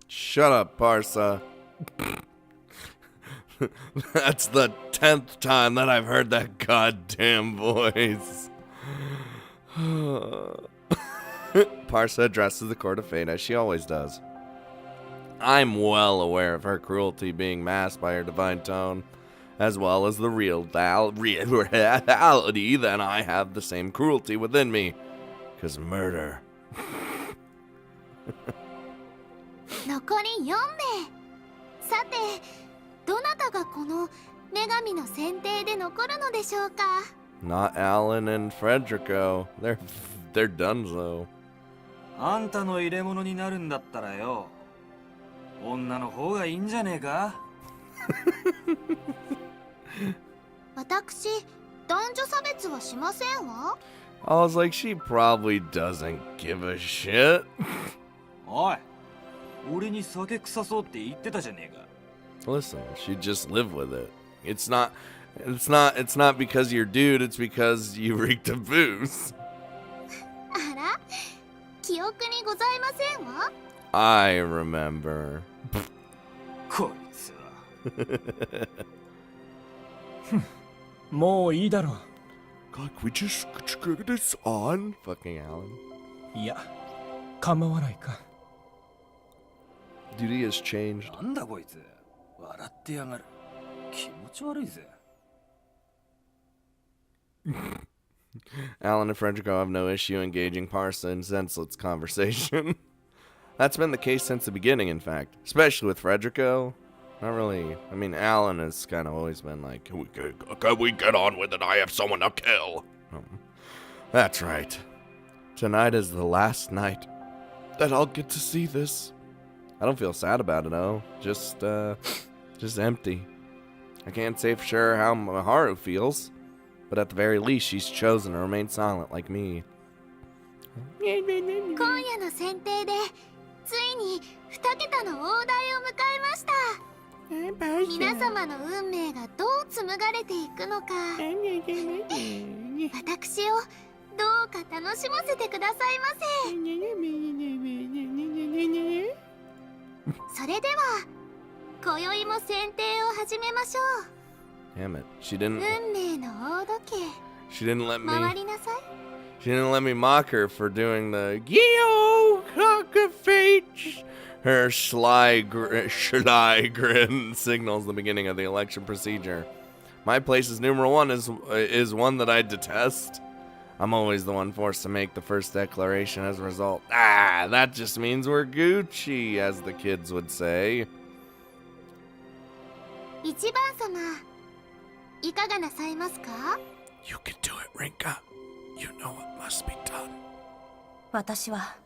Shut up, Parsa. That's the 10th time that I've heard that goddamn voice. Parsa addresses the court of fate as she always does. I'm well aware of her cruelty being masked by her divine tone, as well as the reality that I have the same cruelty within me. 'Cause murder. 残り4名。さて、どなたがこの女神の選定で残るのでしょうか。 Not Alan and Frederico. They're donezo. あんたの入れ物になるんだったらよ、女の方がいいんじゃねえか。私、男女差別はしませんわ。 I was like, she probably doesn't give a shit. おい、俺に酒臭そうって言ってたじゃねえか。 Listen, she'd just live with it. It's not because you're dude, it's because you reeked of booze. あら、記憶にございませんわ。 I remember. こいつは。もういいだろう。 God, can we just get this on? Fucking Alan. いや、構わないか。Duty has changed. なんだこいつ、笑ってやがる。気持ち悪いぜ。Alan and Frederico have no issue engaging Parsa in senseless conversation. That's been the case since the beginning, in fact. Especially with Frederico. Not really. I mean, Alan has kind of always been like, can we get on with it? I have someone to kill. That's right. Tonight is the last night that I'll get to see this. I don't feel sad about it, though. Just empty. I can't say for sure how Maharu feels, but at the very least, she's chosen to remain silent like me. 今夜の選定でついに2桁の大台を迎えました。皆様の運命がどう紡がれていくのか、私をどうか楽しませてくださいませ。それでは今宵も選定を始めましょう。 Damn it. 運命の大時計 She didn't let 回りなさい。 She didn't let me mock her for doing the Yo cock of fate. Her sly grin signals the beginning of the election procedure. My place as numeral one is one that I detest. I'm always the one forced to make the first declaration as a result. That just means we're Gucci, as the kids would say. 一番様、いかがなさいますか？ You can do it, Rinka. You know what must be done. 私は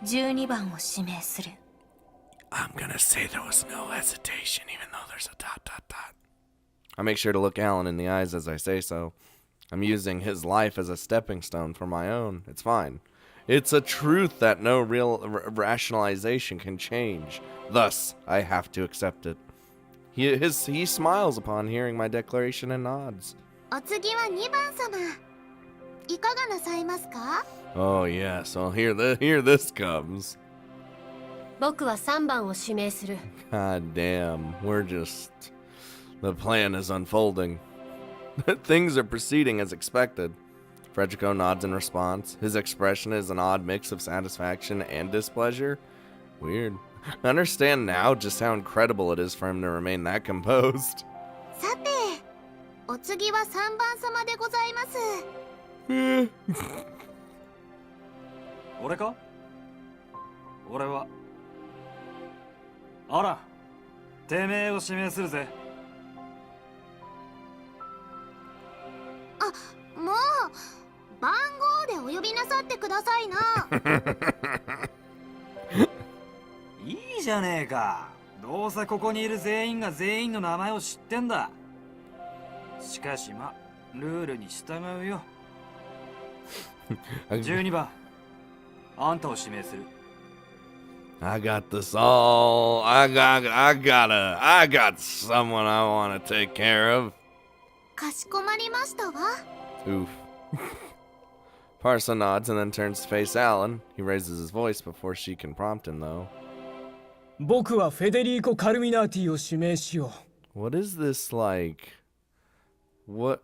12番を指名する。 I'm gonna say there was no hesitation, even though there's a ... I make sure to look Alan in the eyes as I say so. I'm using his life as a stepping stone for my own. It's fine. It's a truth that no real rationalization can change. Thus, I have to accept it. He smiles upon hearing my declaration and nods. お次は2番様、いかがなさいますか？ Oh yes, well here this comes. 僕は3番を指名する。 God damn, the plan is unfolding. Things are proceeding as expected. Frederico nods in response. His expression is an odd mix of satisfaction and displeasure. Weird. I understand now just how incredible it is for him to remain that composed. さて、お次は3番様でございます。俺か？俺はあら、てめえを指名するぜ。あ、もう番号でお呼びなさってくださいな。いいじゃねえか。どうせここにいる全員が全員の名前を知ってんだ。しかしま、ルールに従うよ。12番、あんたを指名する。I got this all. I got someone I want to take care of. かしこまりましたわ。 Oof. Parsa nods and then turns to face Alan. He raises his voice before she can prompt him, though. 僕はフェデリーコ・カルミナーティを指名しよう。 What is this like? What?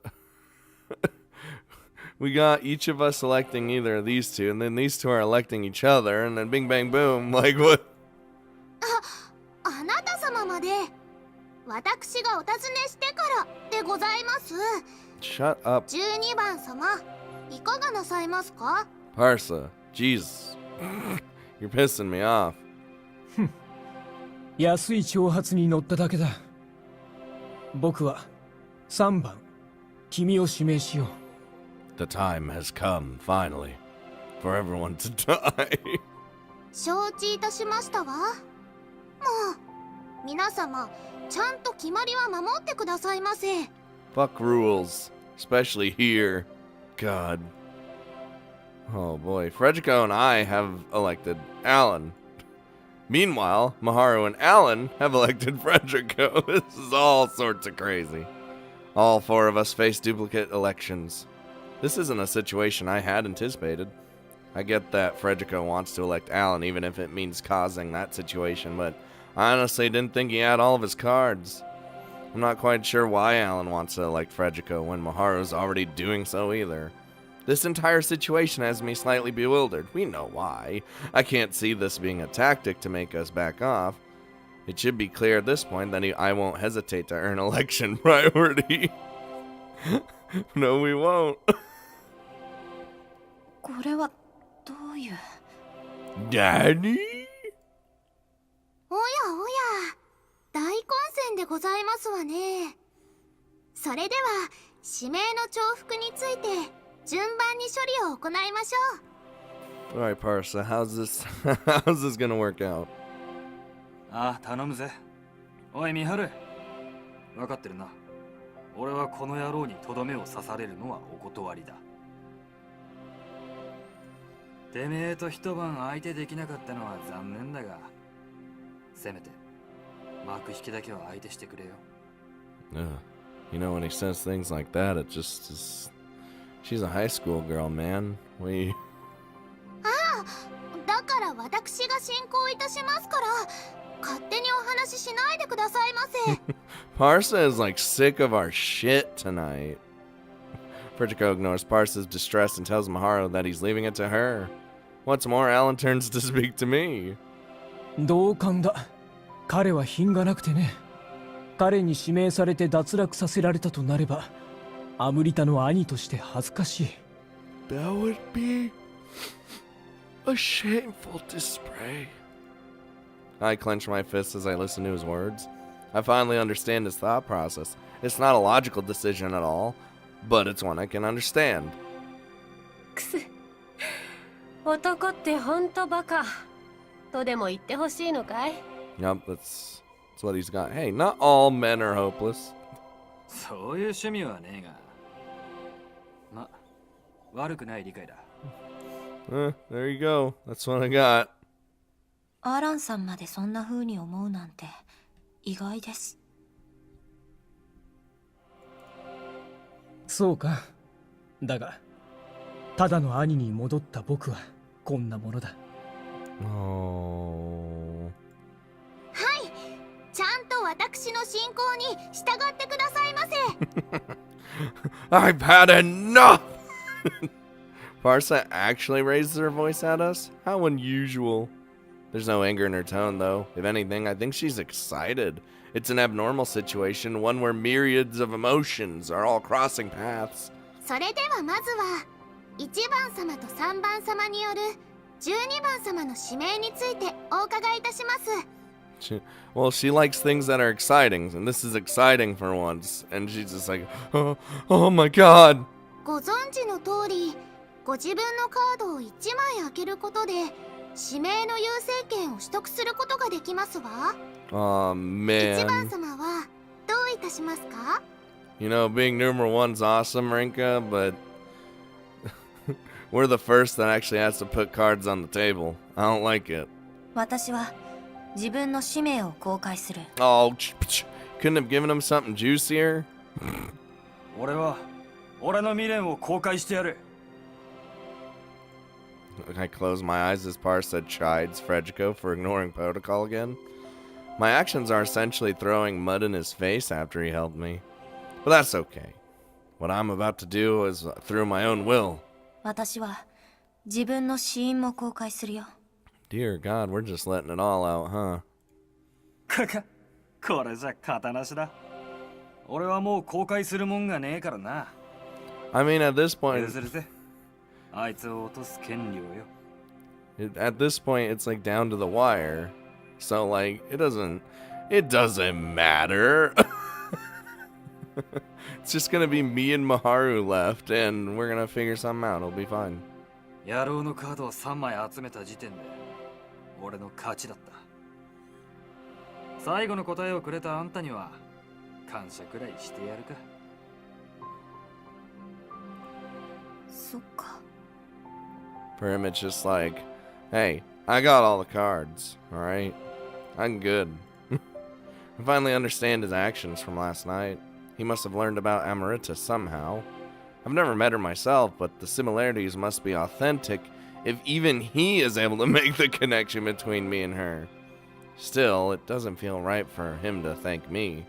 We got each of us electing either of these two, and then these two are electing each other, and then bing bang boom. Like what? あなた様まで私がお尋ねしてからでございます。 Shut up, 12番様、いかがなさいますか？ Parsa. Jesus. You're pissing me off. 安い挑発に乗っただけだ。僕は3番君を指名しよう。 The time has come, finally, for everyone to die. 承知いたしましたわ。もう皆様ちゃんと決まりは守ってくださいませ。 Fuck rules, especially here. God. Oh boy, Frederico and I have elected Alan. Meanwhile, Maharu and Alan have elected Frederico. This is all sorts of crazy. All four of us face duplicate elections. This isn't a situation I had anticipated. I get that Frederico wants to elect Alan even if it means causing that situation, but I honestly didn't think he had all of his cards. I'm not quite sure why Alan wants to elect Frederico when Maharu's already doing so either. This entire situation has me slightly bewildered. We know why. I can't see this being a tactic to make us back off. It should be clear at this point that I won't hesitate to earn election priority. No, we won't. これはどういう。 Daddy? おやおや、大混戦でございますわね。それでは指名の重複について順番に処理を行いましょう。 Alright, Parsa, how's this gonna work out? ああ、頼むぜ。おい、ミハル。分かってるな。俺はこの野郎にとどめを刺されるのはお断りだ。てめえと一晩相手できなかったのは残念だが、せめて幕引きだけは相手してくれよ。You know, when he says things like that, it just is. She's a high school girl, man. だから私が進行いたしますから、勝手にお話ししないでくださいませ。Parsa is like sick of our shit tonight. Frederico ignores Parsa's distress and tells Maharu that he's leaving it to her. What's more, Alan turns to speak to me. 同感だ。彼は品がなくてね。彼に指名されて脱落させられたとなれば、アムリタの兄として恥ずかしい。 That would be a shameful display. I clench my fists as I listen to his words. I finally understand his thought process. It's not a logical decision at all, but it's one I can understand. くす男ってほんとバカとでも言ってほしいのかい？ Yup, that's what he's got. Hey, not all men are hopeless. そういう趣味はねえが。ま、悪くない理解だ。There you go. That's what I got. アランさんまでそんな風に思うなんて意外です。そうか。だが、ただの兄に戻った僕はこんなものだ。Oh. はい、ちゃんと私の進行に従ってくださいませ。I've had enough! Parsa actually raises her voice at us? How unusual. There's no anger in her tone, though. If anything, I think she's excited. It's an abnormal situation, one where myriads of emotions are all crossing paths. それではまずは1番様と3番様による12番様の指名についてお伺いいたします。Well, she likes things that are exciting, and this is exciting for once. And she's just like, oh my god! ご存知の通り、ご自分のカードを1枚開けることで指名の優勢権を取得することができますわ。Oh 1番 man. 様はどういたしますか？ You know, being number one's awesome, Rinka, but we're the first that actually has to put cards on the table. I don't like it. 私は自分の使命を公開する。 Oh, couldn't have given him something juicier? 俺は俺の未練を公開してやる。I close my eyes as Parsa chides Frederico for ignoring protocol again. My actions are essentially throwing mud in his face after he helped me. But that's okay. What I'm about to do is through my own will. 私は自分の死因も公開するよ。 Dear God, we're just letting it all out, huh? これじゃ肩なしだ。俺はもう公開するもんがねえからな。I mean, at this point, 譲るぜ。あいつを落とす権利をよ。at this point, it's like down to the wire. So like, it doesn't matter. It's just gonna be me and Maharu left, and we're gonna figure something out. It'll be fine. 野郎のカードを3枚集めた時点で俺の勝ちだった。最後の答えをくれたあんたには感謝くらいしてやるか。そっか。 For him, it's just like, hey, I got all the cards, alright? I'm good. I finally understand his actions from last night. He must have learned about Amarita somehow. I've never met her myself, but the similarities must be authentic if even he is able to make the connection between me and her. Still, it doesn't feel right for him to thank me.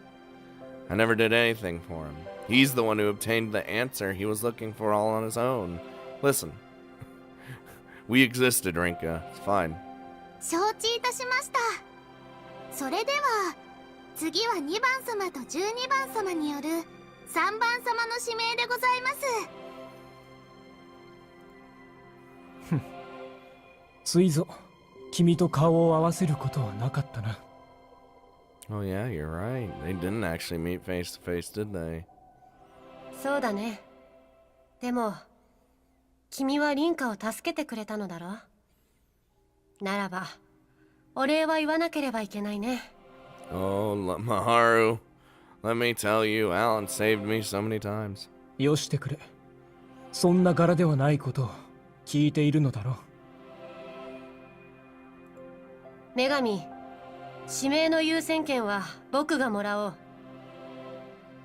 I never did anything for him. He's the one who obtained the answer he was looking for all on his own. Listen. We existed, Rinka. It's fine. 承知いたしました。それでは次は2番様と12番様による3番様の指名でございます。ついぞ君と顔を合わせることはなかったな。 Oh yeah, you're right. They didn't actually meet face to face, did they? そうだね。でも君はリンカを助けてくれたのだろ。ならばお礼は言わなければいけないね。 Oh, Maharu. Let me tell you, Alan saved me so many times. よしてくれ。そんな柄ではないことを聞いているのだろう。女神、指名の優先権は僕がもらおう。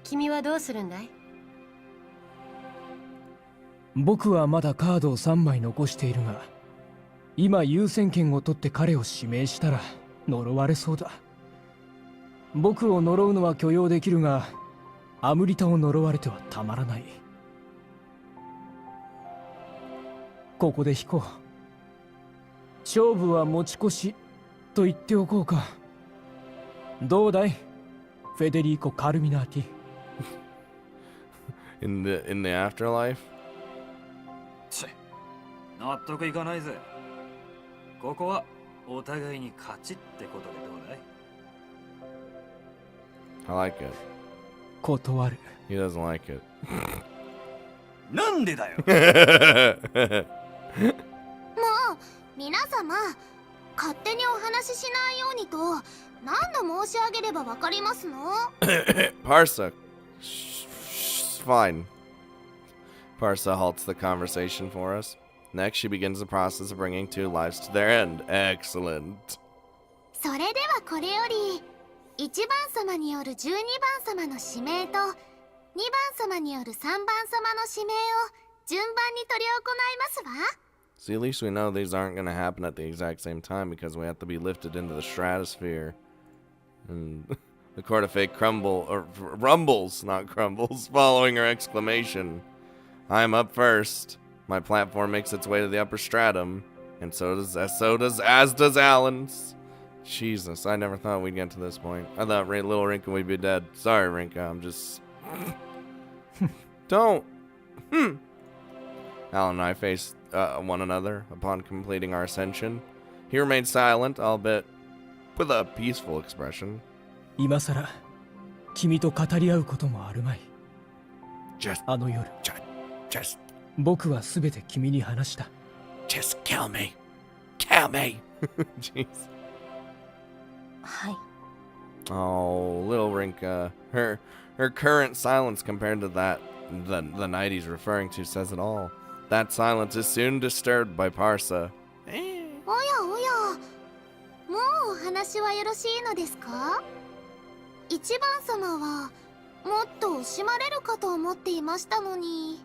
君はどうするんだい？僕はまだカードを3枚残しているが、今優先権を取って彼を指名したら呪われそうだ。僕を呪うのは許容できるが、アムリタを呪われてはたまらない。ここで引こう。勝負は持ち越しと言っておこうか。どうだい、フェデリーコ・カルミナーティ。In the afterlife? チッ、納得いかないぜ。ここはお互いに勝ちってことでどうだい？ I like it. 断る。 He doesn't like it. なんでだよ。もう皆様勝手にお話ししないようにと何度申し上げればわかりますの？ Parsa. Fine. Parsa halts the conversation for us. Next, she begins the process of bringing two lives to their end. Excellent. それではこれより1番様による12番様の指名と2番様による3番様の指名を順番に執り行いますわ。 See, at least we know these aren't going to happen at the exact same time because we have to be lifted into the stratosphere. And the court of fate rumbles, not crumbles, following her exclamation. I'm up first. My platform makes its way to the upper stratum, and so does Alan's. Jesus, I never thought we'd get to this point. I thought little Rinka would be dead. Sorry, Rinka, I'm just... Don't. Alan and I faced one another upon completing our ascension. He remained silent, albeit with a peaceful expression. 今さら君と語り合うこともあるまい。あの夜、僕はすべて君に話した。Just kill me. Kill me. Jeez. はい。 Oh, little Rinka. Her current silence compared to that the night he's referring to says it all. That silence is soon disturbed by Parsa. おやおや、もうお話はよろしいのですか？1番様はもっと惜しまれるかと思っていましたのに。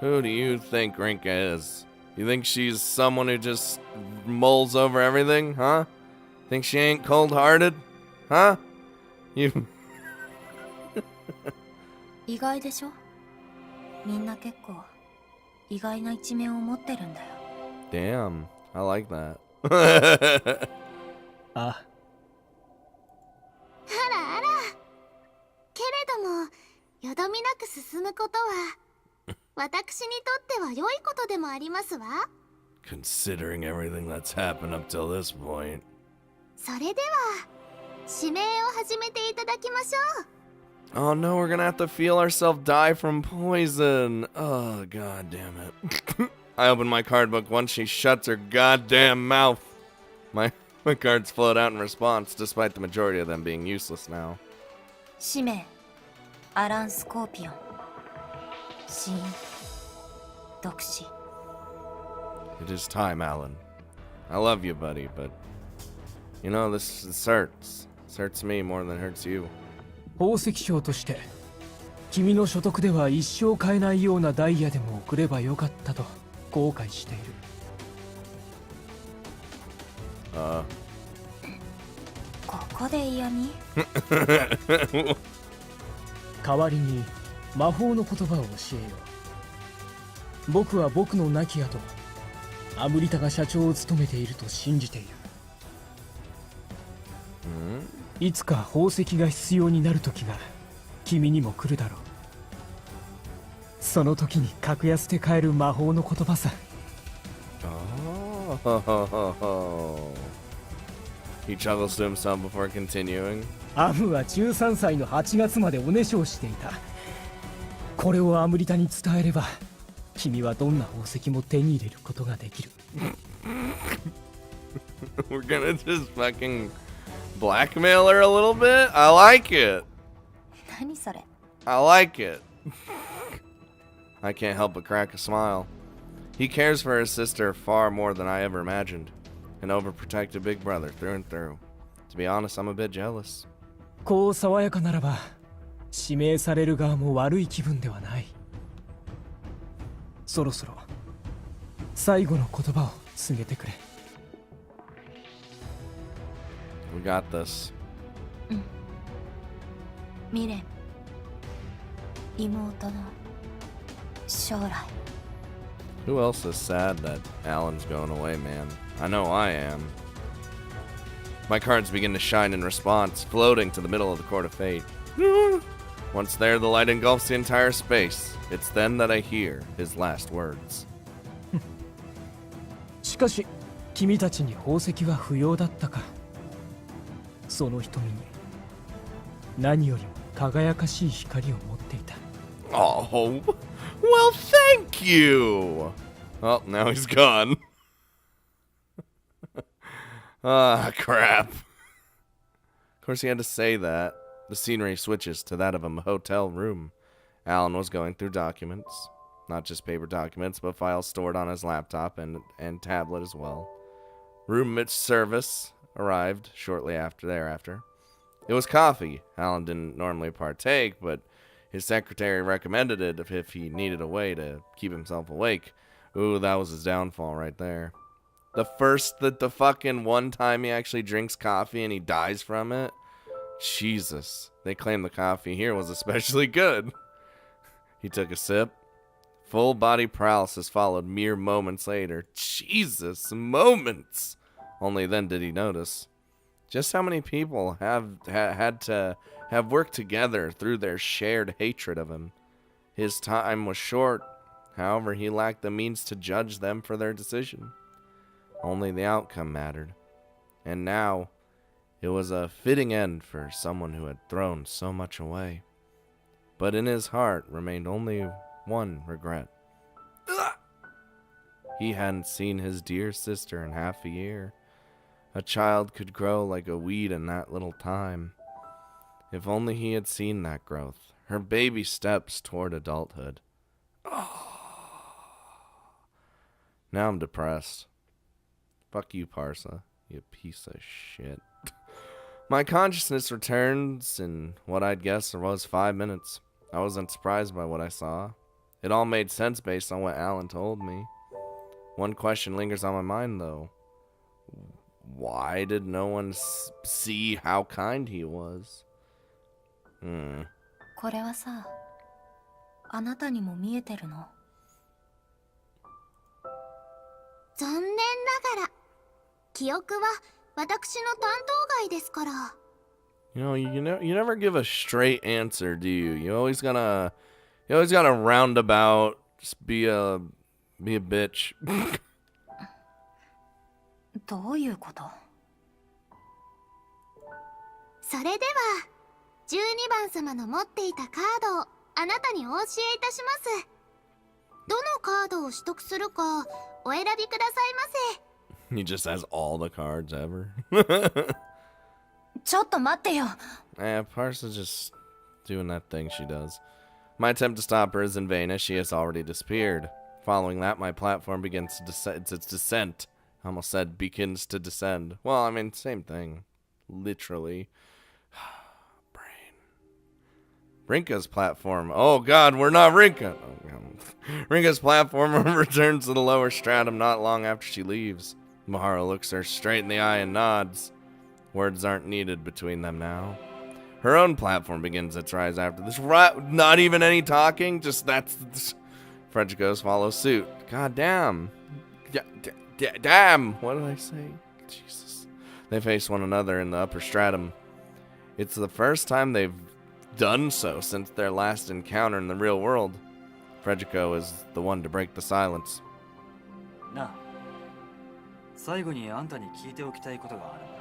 Who do you think Rinka is? You think she's someone who just mulls over everything, huh? Think she ain't cold-hearted? Huh? You. 意外でしょ？みんな結構意外な一面を持ってるんだよ。 Damn, I like that. あ、あらあら。けれどもよどみなく進むことは私にとっては良いことでもありますわ。 Considering everything that's happened up till this point. それでは指名を始めていただきましょう。 Oh no, we're gonna have to feel ourselves die from poison. Oh, god damn it. I open my card book once she shuts her goddamn mouth. My cards float out in response, despite the majority of them being useless now. 使命アラン・スコーピオン、死因毒死。 It is time, Alan. I love you, buddy, but you know, this hurts. This hurts me more than it hurts you. 宝石商として君の所得では一生買えないようなダイヤでも送ればよかったと後悔している。ここで嫌味？代わりに魔法の言葉を教えよう。僕は僕の亡き後アムリタが社長を務めていると信じている。いつか宝石が必要になる時が君にも来るだろう。その時に格安で買える魔法の言葉さ。He chuckles to himself before continuing. アムは13歳の8月までおねしょをしていた。これをアムリタに伝えれば君はどんな宝石も手に入れることができる。We're gonna just fucking blackmail her a little bit? I like it. 何それ？ I like it. I can't help but crack a smile. He cares for his sister far more than I ever imagined. An overprotective big brother through and through. To be honest, I'm a bit jealous. こう爽やかならば指名される側も悪い気分ではない。そろそろ最後の言葉を告げてくれ。We got this. 未練、妹の将来。 Who else is sad that Alan's going away, man? I know I am. My cards begin to shine in response, floating to the middle of the Court of Fate. Once there, the light engulfs the entire space. It's then that I hear his last words. しかし君たちに宝石は不要だったか。その瞳に何よりも輝かしい光を持っていた。 Oh, well, thank you. Well, now he's gone. Ah, crap. Of course, he had to say that. The scenery switches to that of a hotel room. Alan was going through documents. Not just paper documents, but files stored on his laptop and tablet as well. Room service arrived shortly thereafter. It was coffee. Alan didn't normally partake, but his secretary recommended it if he needed a way to keep himself awake. Ooh, that was his downfall right there. The fucking one time he actually drinks coffee and he dies from it. Jesus. They claim the coffee here was especially good. He took a sip. Full body paralysis followed mere moments later. Jesus, moments! Only then did he notice just how many people had to have worked together through their shared hatred of him. His time was short. However, he lacked the means to judge them for their decision. Only the outcome mattered. And now, it was a fitting end for someone who had thrown so much away. But in his heart remained only one regret. He hadn't seen his dear sister in half a year. A child could grow like a weed in that little time. If only he had seen that growth, her baby steps toward adulthood. Now I'm depressed. Fuck you, Parsa, you piece of shit. My consciousness returns in what I'd guess was 5 minutes. I wasn't surprised by what I saw. It all made sense based on what Alan told me. One question lingers on my mind, though. why did no one see how kind he was? これはさ、あなたにも見えてるの？残念ながら記憶は私の担当外ですから。 You know, you never give a straight answer, do you? You always gotta roundabout, just be a bitch. どういうこと？それでは12番様の持っていたカードをあなたにお教えいたします。どのカードを取得するかお選びくださいませ。 He just has all the cards ever. ちょっと待ってよ。Parsa's just doing that thing she does. My attempt to stop her is in vain, as she has already disappeared. Following that, my platform begins to its descent. I almost said begins to descend. Well, I mean, same thing. Literally. Brain. Rinka's platform. Oh god, we're not Rinka. Rinka's platform returns to the lower stratum not long after she leaves. Mahara looks her straight in the eye and nods. Words aren't needed between them now. Her own platform begins its rise after this. Not even any talking, just that's... Fredricos follows suit. God damn. Damn! What did I say? Jesus. They face one another in the upper stratum. It's the first time they've done so since their last encounter in the real world. Fredrico is the one to break the silence. なあ、最後にあんたに聞いておきたいことがあるんだ。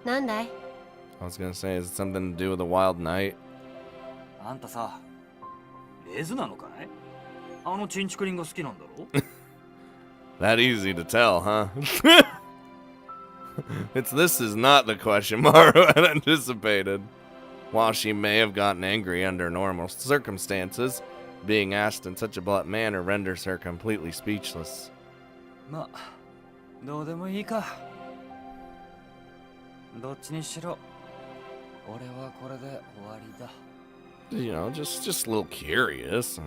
なんだい？ I was gonna say, is it something to do with a wild night? あんたさ、レズなのかい？あのチンチクリンが好きなんだろ？ That easy to tell, huh? This is not the question Maru had anticipated. While she may have gotten angry under normal circumstances, being asked in such a blunt manner renders her completely speechless. まあ、どうでもいいか。どっちにしろ、俺はこれで終わりだ。You know, just a little curious.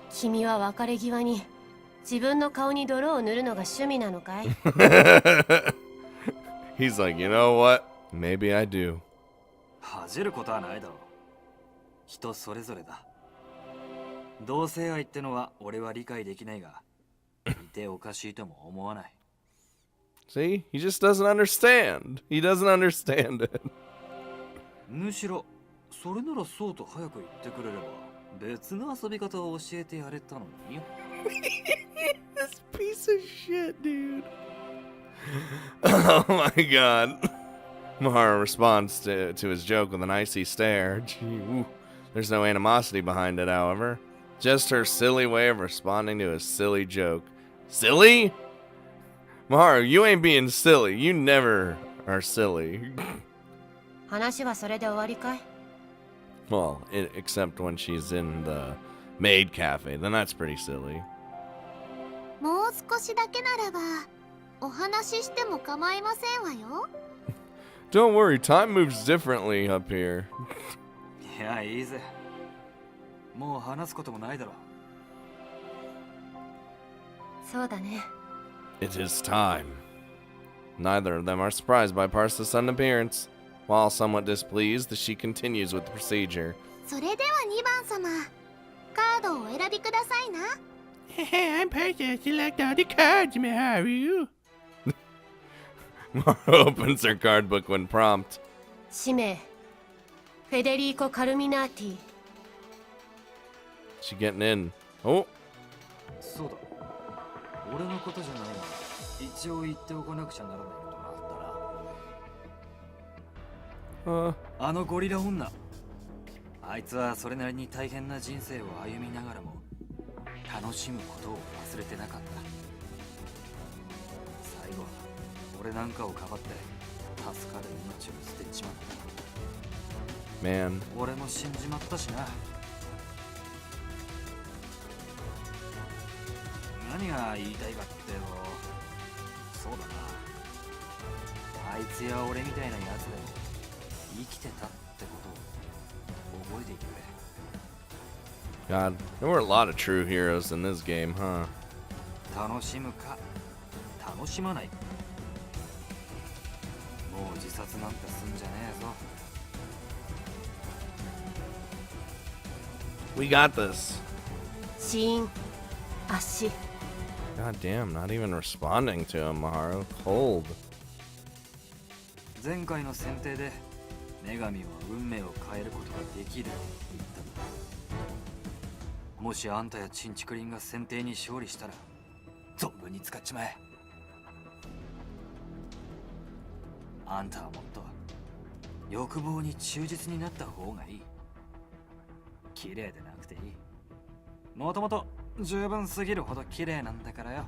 君は別れ際に自分の顔に泥を塗るのが趣味なのかい？ He's like, you know what? Maybe I do. 恥じることはないだろう。人それぞれだ。同性愛ってのは俺は理解できないが、いておかしいとも思わない。See? He just doesn't understand. He doesn't understand it. むしろ、それならそうと早く言ってくれれば、別の遊び方を教えてやれたのに。This piece of shit, dude. Oh my god. Mahara responds to his joke with an icy stare. Gee, ooh. There's no animosity behind it, however. Just her silly way of responding to a silly joke. Silly? Mahara, you ain't being silly. You never are silly. 話はそれで終わりかい？ Well, except when she's in the maid cafe. Then that's pretty silly. もう少しだけならばお話ししても構いませんわよ。 Don't worry, time moves differently up here. いや、いいぜ。もう話すこともないだろう。そうだね。It is time. Neither of them are surprised by Parsa's sudden appearance. While somewhat displeased, she continues with the procedure. それでは2番様、カードをお選びくださいな。 Hey, I'm Parsa. Select all the cards, Miharu. Maru opens her card book when prompt. 氏名フェデリーコ・カルミナーティ。 She getting in. Oh. そうだ。俺のことじゃないが、一応言っておかなくちゃならないことがあったな。あのゴリラ女。あいつはそれなりに大変な人生を歩みながらも、楽しむことを忘れてなかった。最後は俺なんかをかばって助かる命を捨てちまった。Man. 俺も死んじまったしな。何が言いたいかってよ、そうだな。あいつや俺みたいなやつでも生きてたってことを覚えていてくれ。God, there were a lot of true heroes in this game, huh? 楽しむか楽しまないか。もう自殺なんてすんじゃねえぞ。 We got this. 死因圧死。 God damn, not even responding to him, Maharu. Cold. 前回の選定で女神は運命を変えることができるって言ったんだ。もしあんたやチンチクリンが選定に勝利したら存分に使っちまえ。あんたはもっと欲望に忠実になった方がいい。綺麗でなくていい。もともと十分すぎるほど綺麗なんだからよ。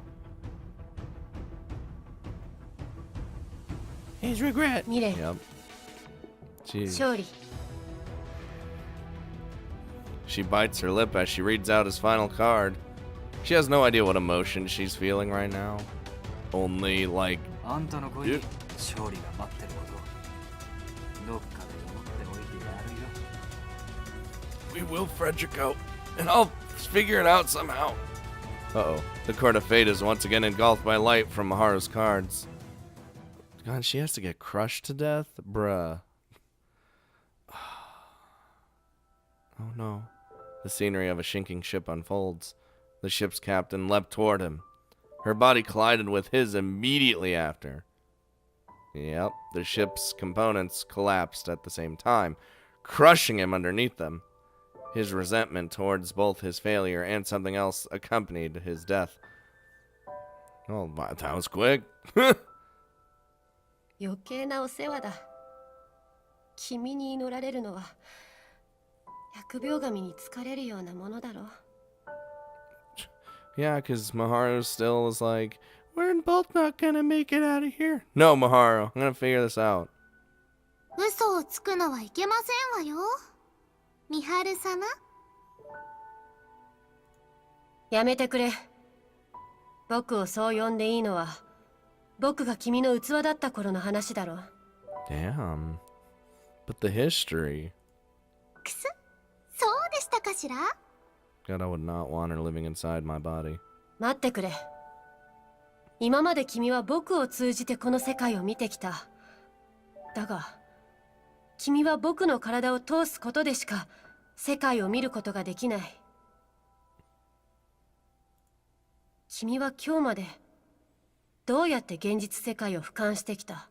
His regret. ミレン Yep. Jeez. 勝利。 She bites her lip as she reads out his final card. She has no idea what emotion she's feeling right now. Only, like, あんたの声に勝利が待ってること、どっかで思っておいてやるよ。 we will, Frederico, and I'll figure it out somehow. Uh-oh. The card of fate is once again engulfed by light from Maharu's cards. God, she has to get crushed to death? Bruh. Oh no. The scenery of a sinking ship unfolds. The ship's captain leapt toward him. Her body collided with his immediately after. Yep, the ship's components collapsed at the same time, crushing him underneath them. His resentment towards both his failure and something else accompanied his death. Oh, that was quick. 余計なお世話だ。君に祈られるのは疫病神に疲れるようなものだろう。 Yeah, because Maharu still is like, we're both not gonna make it out of here. No, Maharu, I'm gonna figure this out. 嘘をつくのはいけませんわよ、ミハル様。やめてくれ。僕をそう呼んでいいのは僕が君の器だった頃の話だろ。 Damn. But the history. くす、そうでしたかしら。 God, I would not want her living inside my body. 待ってくれ。今まで君は僕を通じてこの世界を見てきた。だが君は僕の体を通すことでしか世界を見ることができない。君は今日までどうやって現実世界を俯瞰してきた？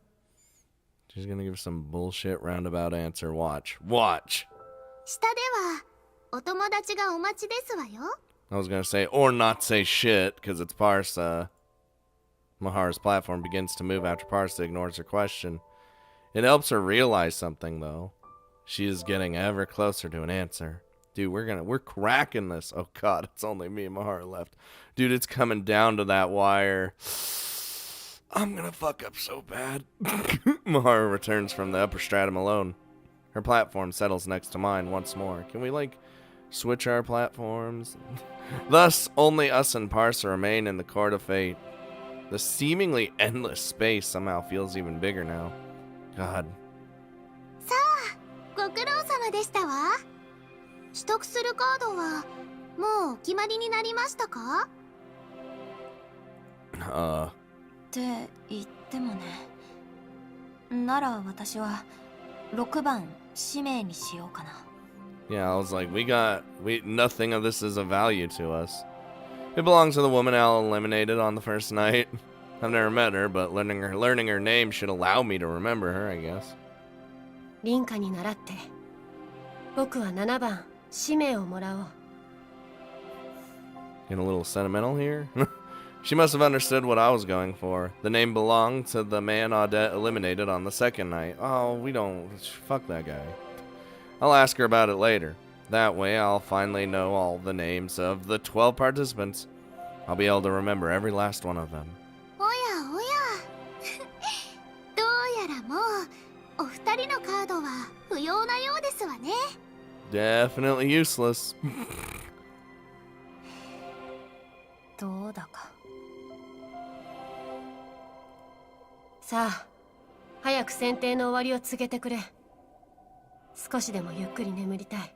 She's gonna give some bullshit roundabout answer. Watch. Watch! 下ではお友達がお待ちですわよ。 I was gonna say, or not say shit, because it's Parsa. Maharu's platform begins to move after Parsa ignores her question. It helps her realize something, though. She is getting ever closer to an answer. Dude, we're cracking this. Oh god, it's only me and Maharu left. Dude, it's coming down to that wire. I'm gonna fuck up so bad. Maharu returns from the upper stratum alone. Her platform settles next to mine once more. Can we, like, switch our platforms? Thus, only us and Parsa remain in the Court of Fate. The seemingly endless space somehow feels even bigger now. God. さあ、ご苦労様でしたわ。取得するカードはもうお決まりになりましたか？って言ってもね。なら私は6番使命にしようかな。 Yeah, I was like, nothing of this is of value to us. It belongs to the woman Al eliminated on the first night. I've never met her, but learning her name should allow me to remember her, I guess. リンカに倣って僕は7番使命をもらおう。 Getting a little sentimental here. She must have understood what I was going for. The name belonged to the man Audette eliminated on the second night. Oh, we don't... Fuck that guy. I'll ask her about it later. That way, I'll finally know all the names of the 12 participants. I'll be able to remember every last one of them. おやおや。どうやらもうお二人のカードは不要なようですわね。 Definitely useless. どうだか。さあ、早く選定の終わりを告げてくれ。少しでもゆっくり眠りたい。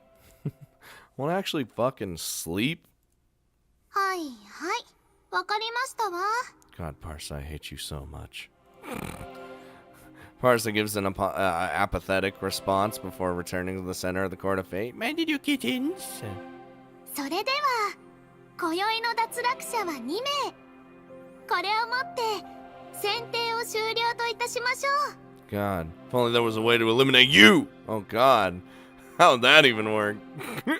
Won't actually fucking sleep? はいはい。わかりましたわ。 God, Parsa, I hate you so much. Parsa gives an apathetic response before returning to the center of the Court of Fate. Man, did you kittens? それでは今宵の脱落者は2名。これをもって選定を終了といたしましょう。 God, if only there was a way to eliminate you! Oh God, how'd that even work?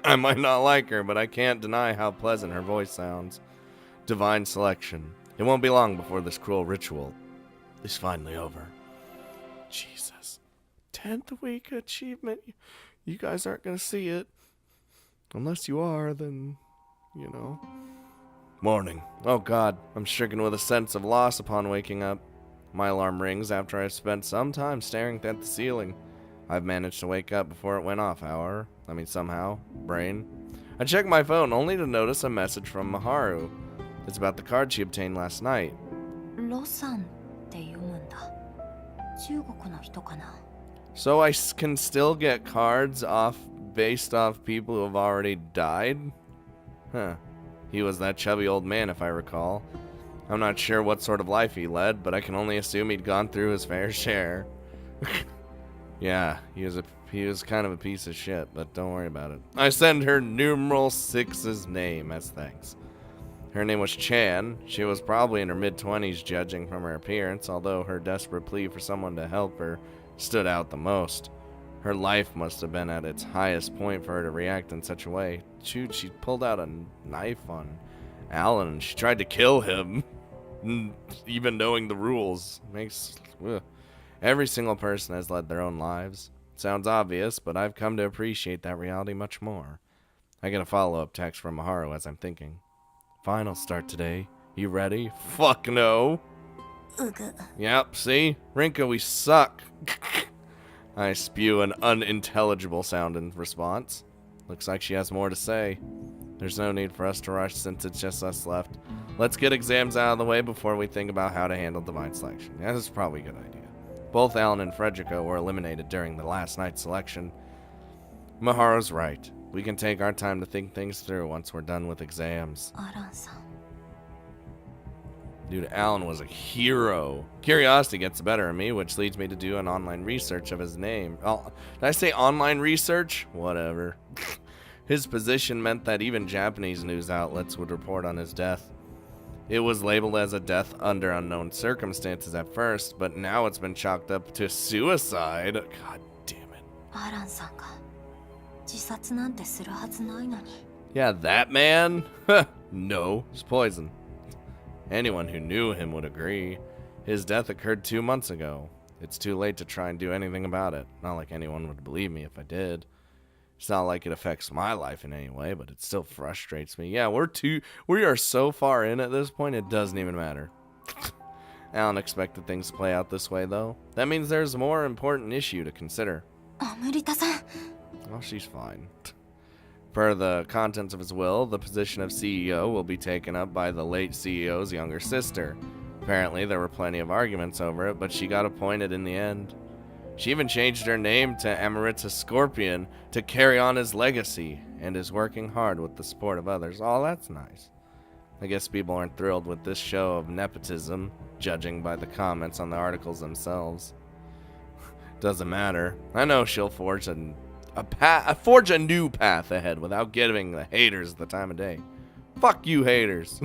I might not like her, but I can't deny how pleasant her voice sounds. Divine selection. It won't be long before this cruel ritual is finally over. Jesus. 10th week achievement. You guys aren't gonna see it. Unless you are, then, you know. Morning. Oh God, I'm stricken with a sense of loss upon waking up. My alarm rings after I've spent some time staring at the ceiling. I've managed to wake up before it went off, however. Somehow. Brain. I check my phone only to notice a message from Maharu. It's about the card she obtained last night. ロさんって読むんだ。中国の人かな。 So I can still get cards based off people who have already died? Huh. He was that chubby old man, if I recall. I'm not sure what sort of life he led, but I can only assume he'd gone through his fair share. Yeah, he was kind of a piece of shit, but don't worry about it. I send her numeral 6's name as thanks. Her name was Chan. She was probably in her mid-20s judging from her appearance, although her desperate plea for someone to help her stood out the most. Her life must have been at its highest point for her to react in such a way. Shoot, she pulled out a knife on Alan and she tried to kill him. Even knowing the rules. Every single person has led their own lives. Sounds obvious, but I've come to appreciate that reality much more. I get a follow-up text from Maharu as I'm thinking. Finals start today. You ready? Fuck no. Yep, see? Rinka, we suck. I spew an unintelligible sound in response. Looks like she has more to say. There's no need for us to rush since it's just us left. Let's get exams out of the way before we think about how to handle divine selection. Yeah, this is probably a good idea. Both Alan and Frederico were eliminated during the last night's selection. Maharu's right. We can take our time to think things through once we're done with exams. アランさん。 Dude, Alan was a hero. Curiosity gets the better of me, which leads me to do an online research of his name. Oh, did I say online research? Whatever. His position meant that even Japanese news outlets would report on his death. It was labeled as a death under unknown circumstances at first, but now it's been chalked up to suicide. God damn it. アランさんが自殺なんてするはずないのに。 Yeah, that man? No, it's poison. Anyone who knew him would agree. His death occurred 2 months ago. It's too late to try and do anything about it. Not like anyone would believe me if I did. It's not like it affects my life in any way, but it still frustrates me. Yeah, we are so far in at this point, it doesn't even matter. Alan expected things to play out this way, though. That means there's a more important issue to consider. アムリタさん。 Well, she's fine. Per the contents of his will, the position of CEO will be taken up by the late CEO's younger sister. Apparently, there were plenty of arguments over it, but she got appointed in the end. She even changed her name to Amarita Scorpion to carry on his legacy, and is working hard with the support of others. Oh, that's nice. I guess people aren't thrilled with this show of nepotism, judging by the comments on the articles themselves. Doesn't matter. I know she'll forge a new path ahead without giving the haters the time of day. Fuck you, haters.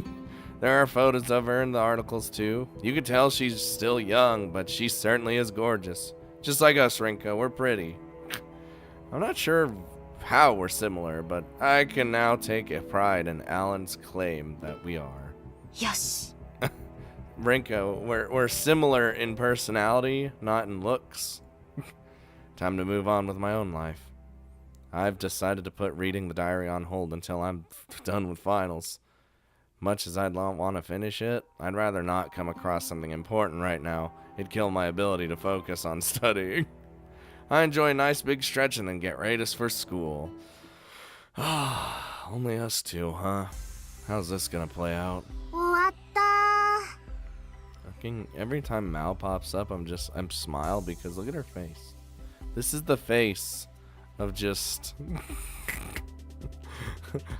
There are photos of her in the articles, too. You can tell she's still young, but she certainly is gorgeous. Just like us, Rinka, we're pretty. I'm not sure how we're similar, but I can now take a pride in Alan's claim that we are. よし。 Rinka, we're similar in personality, not in looks. Time to move on with my own life. I've decided to put reading the diary on hold until I'm done with finals. Much as I'd want to finish it, I'd rather not come across something important right now. It'd kill my ability to focus on studying. I enjoy a nice big stretch and then get ready for school. Only us two, huh? How's this gonna play out? 終わった。 Fucking every time Mal pops up, I'm smile because look at her face. This is the face of just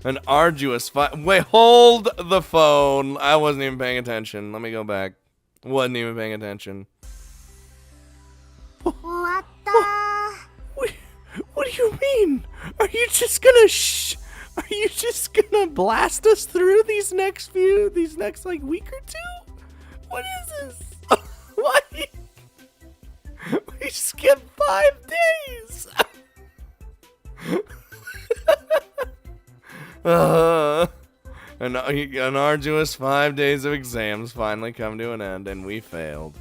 An arduous fight. Wait, hold the phone. I wasn't even paying attention. Let me go back. Wasn't even paying attention. 終わった What do you mean? Are you just gonna blast us through these next like week or two? What is this? Why? We skipped 5 days. An arduous 5 days of exams finally come to an end, and we failed.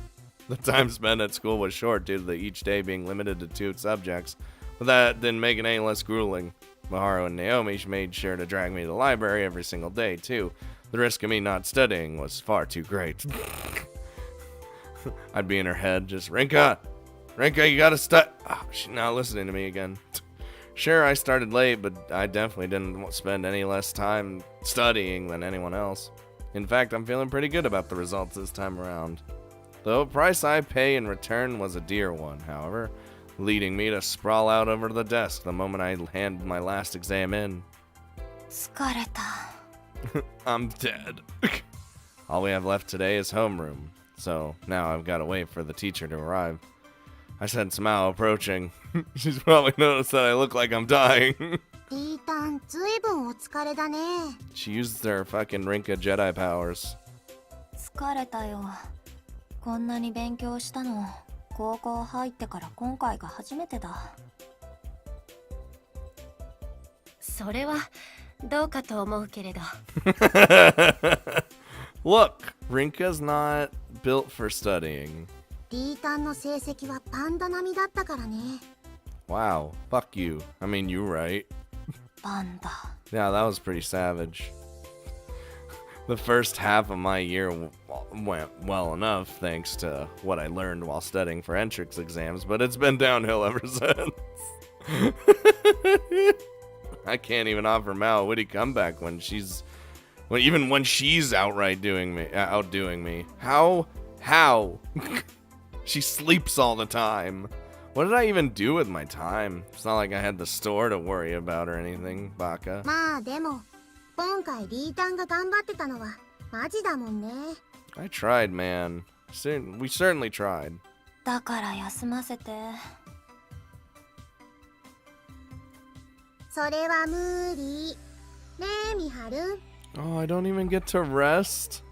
The time spent at school was short due to each day being limited to 2 subjects, but that didn't make it any less grueling. Maharu and Naomi made sure to drag me to the library every single day, too. The risk of me not studying was far too great. I'd be in her head, just, Rinka, you gotta study. Oh, she's not listening to me again. Sure, I started late, but I definitely didn't spend any less time studying than anyone else. In fact, I'm feeling pretty good about the results this time around. The price I pay in return was a dear one, however, leading me to sprawl out over to the desk the moment I handed my last exam in. 疲れた I'm dead. All we have left today is homeroom, so now I've got to wait for the teacher to arrive. I sense Mao approaching. She's probably noticed that I look like I'm dying. リータン、ずいぶんお疲れだね She used her fucking Rinka Jedi powers. 疲れたよこんなに勉強したの高校入ってから今回が初めてだそれはどうかと思うけれど Look, Rinka's not built for studying. リータンの成績はパンダ並みだったからね Wow, fuck you. I mean, you're right. パンダ Yeah, that was pretty savage. The first half of my year went well enough thanks to what I learned while studying for entrance exams, but it's been downhill ever since. I can't even offer Mao a witty comeback even when she's outright outdoing me. How? She sleeps all the time. What did I even do with my time? It's not like I had the store to worry about or anything, Baka. まあでも今回リータンが頑張ってたのはマジだもんね I tried, man. We certainly tried. だから休ませてそれは無理ねえミハル Oh, I don't even get to rest?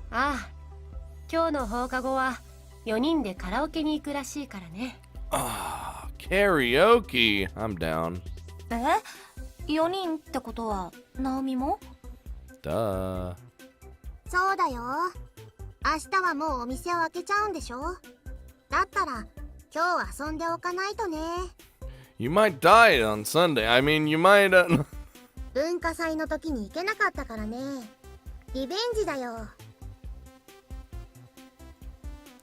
ああ今日の放課後は4人でカラオケに行くらしいからね Ah, karaoke. I'm down. え4人ってことはナオミも Duh. そうだよ明日はもうお店を開けちゃうんでしょだったら今日遊んでおかないとね You might die on Sunday. I mean, you might... 文化祭の時に行けなかったからねリベンジだよ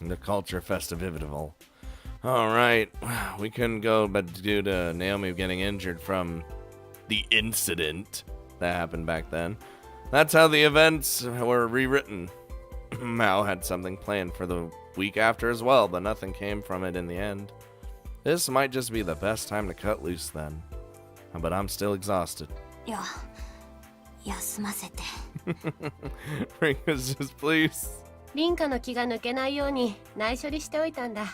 The culture festival. Alright, we couldn't go but due to Naomi getting injured from the incident that happened back then. That's how the events were rewritten. Mao had something planned for the week after as well, but nothing came from it in the end. This might just be the best time to cut loose then. But I'm still exhausted. いや休ませて Rinka's just please. 凛花の気が抜けないように内緒にしておいたんだ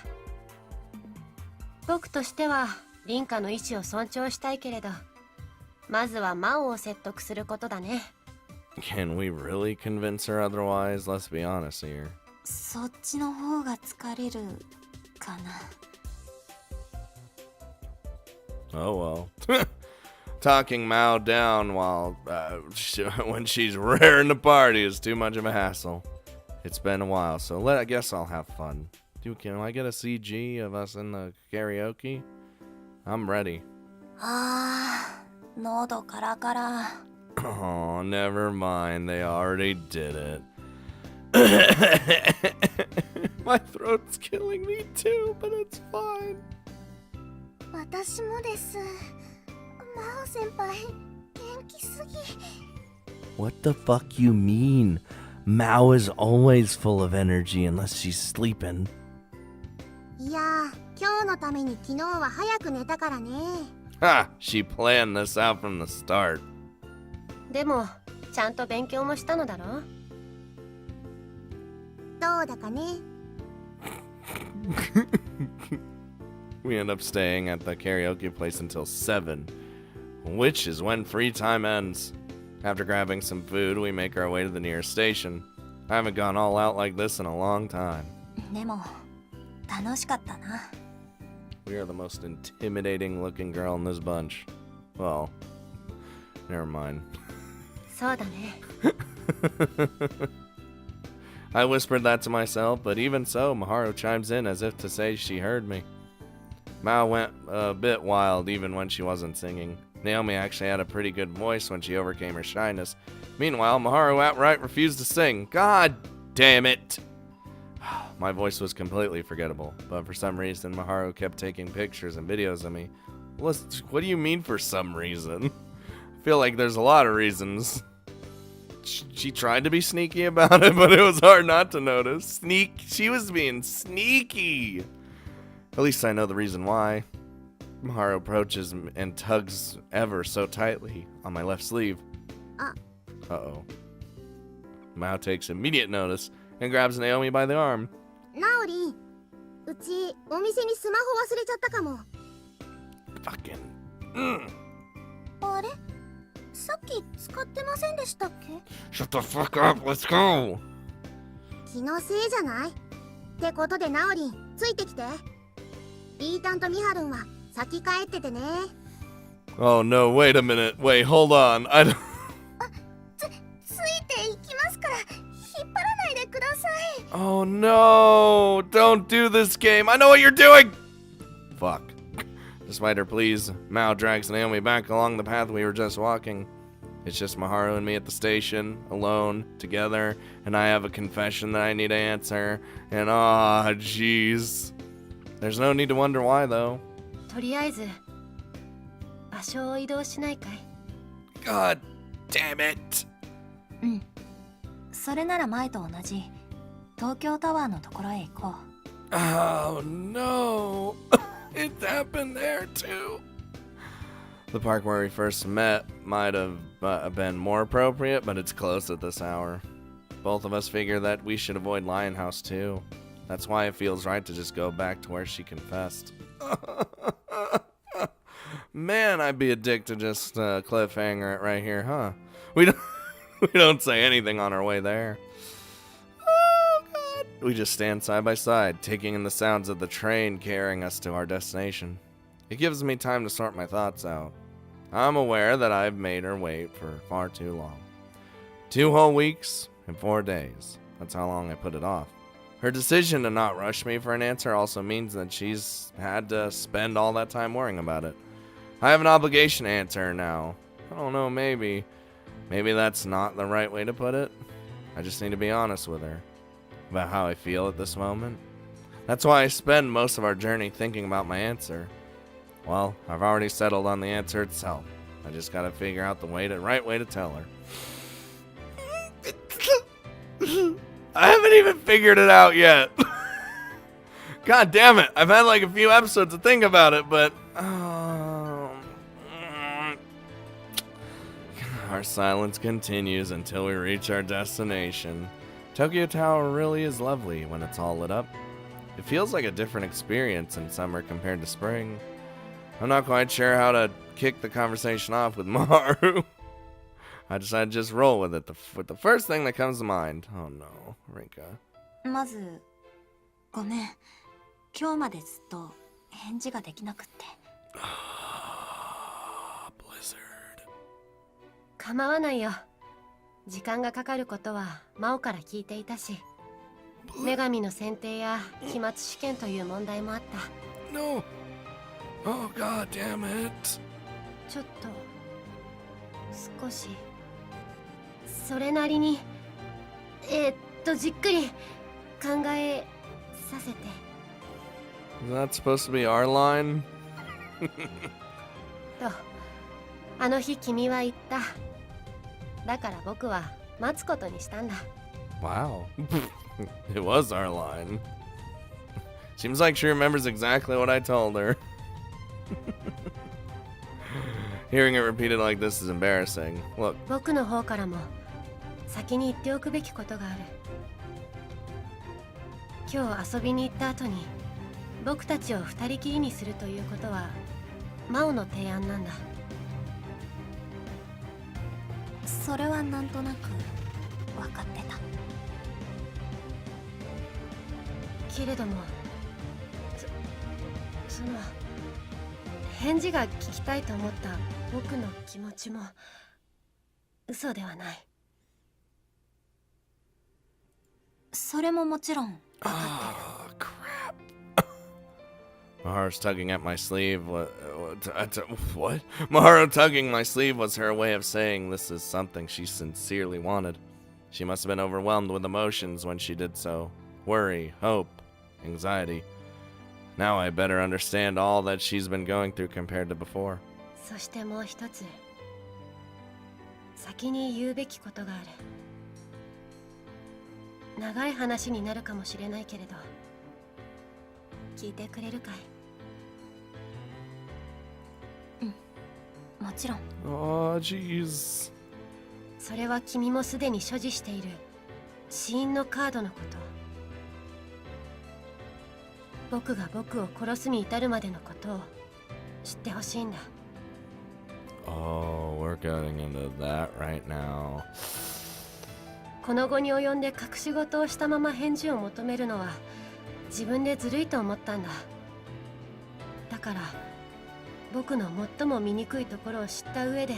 僕としては凛花の意思を尊重したいけれどまずはマオを説得することだね Can we really convince her otherwise? Let's be honest here. そっちの方が疲れるかな Oh well. Talking Mao down while when she's raring to party is too much of a hassle. It's been a while, so I guess I'll have fun. Dude, can I get a CG of us in the karaoke? I'm ready. あー喉カラカラ Oh, never mind. They already did it. My throat's killing me too, but it's fine. 私もですマオ先輩元気すぎ What the fuck you mean? Mao is always full of energy unless she's sleeping. いや今日のために昨日は早く寝たからね Ha! She planned this out from the start. でもちゃんと勉強もしたのだろ。どうだかね。We end up staying at the karaoke place until 7, which is when free time ends. After grabbing some food, we make our way to the nearest station. I haven't gone all out like this in a long time. でも楽しかったな。 We are the most intimidating looking girl in this bunch. Well, never mind. そうだね。I whispered that to myself, but even so, Maharu chimes in as if to say she heard me. Mao went a bit wild even when she wasn't singing. Naomi actually had a pretty good voice when she overcame her shyness. Meanwhile, Maharu outright refused to sing. God damn it! My voice was completely forgettable, but for some reason, Maharu kept taking pictures and videos of me. What do you mean for some reason? I feel like there's a lot of reasons. She tried to be sneaky about it, but it was hard not to notice. She was being sneaky. At least I know the reason why. Maharu approaches and tugs ever so tightly on my left sleeve. Uh-oh. Mao takes immediate notice and grabs Naomi by the arm. ナオリン、うちお店にスマホ忘れちゃったかも。Fucking. あれ？さっき使ってませんでしたっけ？ Shut the fuck up, let's go! 気のせいじゃない？ってことでナオリン、ついてきて。イータンとミハルンは先帰っててね。Oh no, wait a minute. Wait, hold on. I don't... ついていきますから、引っ張らないでください。Oh no! Don't do this game! I know what you're doing! Fuck. Despite her pleas, Mao drags Naomi back along the path we were just walking. It's just Maharu and me at the station, alone, together, and I have a confession that I need to answer. And jeez. There's no need to wonder why, though. とりあえず場所を移動しないかい？ God damn it! うん。それなら前と同じ東京タワーのところへ行こう。 Oh no! It happened there too! The park where we first met might have been more appropriate, but it's closed at this hour. Both of us figure that we should avoid Lion House too. That's why it feels right to just go back to where she confessed. Man, I'd be a dick to just cliffhanger it right here, huh? We don't say anything on our way there. Oh, God. We just stand side by side, taking in the sounds of the train carrying us to our destination. It gives me time to sort my thoughts out. I'm aware that I've made her wait for far too long. 2 whole weeks and 4 days. That's how long I put it off. Her decision to not rush me for an answer also means that she's had to spend all that time worrying about it. I have an obligation to answer her now. I don't know, maybe that's not the right way to put it. I just need to be honest with her about how I feel at this moment. That's why I spend most of our journey thinking about my answer. Well, I've already settled on the answer itself. I just gotta figure out the right way to tell her. I haven't even figured it out yet. God damn it. I've had like a few episodes to think about it, but... Our silence continues until we reach our destination. Tokyo Tower really is lovely when it's all lit up. It feels like a different experience in summer compared to spring. I'm not quite sure how to kick the conversation off with Maharu. I decided to just roll with it with the first thing that comes to mind. Oh no, Rinka. まずごめん。今日までずっと返事ができなくって。Blizzard. 構わないよ。時間がかかることは真央から聞いていたし、女神の選定や期末試験という問題もあった。 No. Oh god damn it. ちょっと少しそれなりにじっくり考えさせて。 Is that supposed to be our line? とあの日君は言った。だから僕は待つことにしたんだ。 Wow. It was our line. Seems like she remembers exactly what I told her. Hearing it repeated like this is embarrassing. Look, 僕の方からも先に言っておくべきことがある。今日遊びに行った後に僕たちを二人きりにするということはマオの提案なんだ。それはなんとなく分かってた。けれどもその返事が聞きたいと思った僕の気持ちも嘘ではない。それももちろん分か oh crap. Maharu's tugging at my sleeve. What? Maharu tugging my sleeve was her way of saying this is something she sincerely wanted. She must have been overwhelmed with emotions when she did so. Worry, hope, anxiety. Now I better understand all that she's been going through compared to before. そしてもう一つ先に言うべきことがある。長い話になるかもしれないけれど聞いてくれるかい？もちろん。 Oh, jeez. それは君もすでに所持している死因のカードのこと。僕が僕を殺すに至るまでのことを知ってほしいんだ。Oh, we're getting into that right now. この後に及んで隠し事をしたまま返事を求めるのは自分でずるいと思ったんだ。だから僕の最も醜いところを知った上で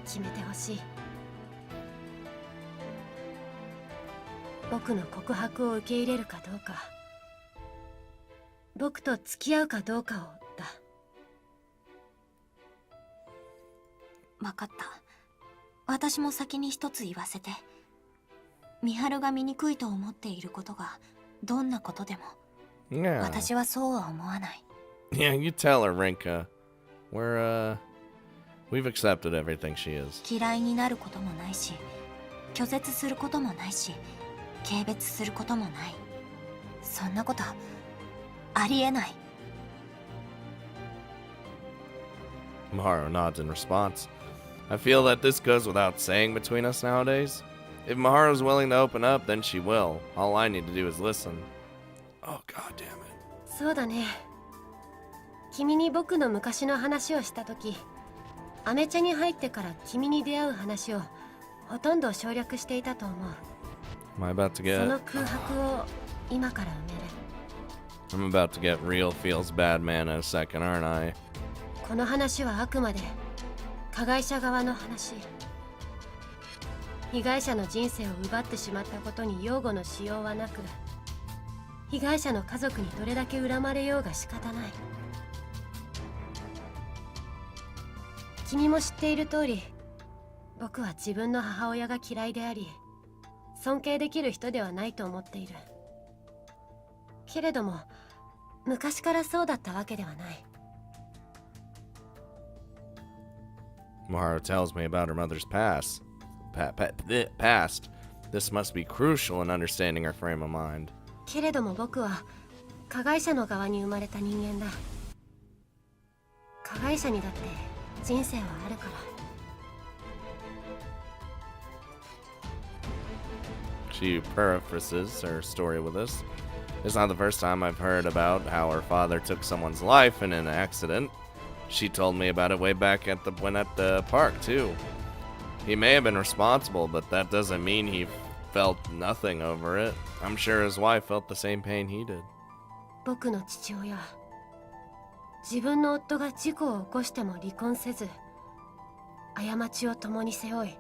決めてほしい。僕の告白を受け入れるかどうか、僕と付き合うかどうかをだ。分かった。私も先に一つ言わせて。美晴が醜いと思っていることがどんなことでも、Yeah. 私はそうは思わない。Yeah, you tell her, Rinka. We've accepted everything she is. 嫌いになることもないし、拒絶することもないし、軽蔑することもない。そんなことありえない。Maharu nods in response. I feel that this goes without saying between us nowadays. If Maharu's willing to open up, then she will. All I need to do is listen. Oh, god damn it. そうだね。君に僕の昔の話をしたとき、アメ茶に入ってから君に出会う話をほとんど省略していたと思う。Am I about to そ get... の空白を今から埋める。 I'm about to get real feels bad man in a second, aren't I? この話はあくまで加害者側の話。被害者の人生を奪ってしまったことに擁護のしようはなく、被害者の家族にどれだけ恨まれようが仕方ない。君も知っている通り、僕は自分の母親が嫌いであり、尊敬できる人ではないと思っている。けれども、昔からそうだったわけではない。Maharu tells me about her mother's past. Past. This must be crucial in understanding her frame of mind. けれども僕は加害者の側に生まれた人間だ。加害者にだって人生はあるから。She paraphrases her story with us. It's not the first time I've heard about how her father took someone's life in an accident. She told me about it way back at the park too. He may have been responsible, but that doesn't mean he felt nothing over it. I'm sure his wife felt the same pain he did. 僕の父親、自分の夫が事故を起こしても離婚せず、過ちを共に背負い、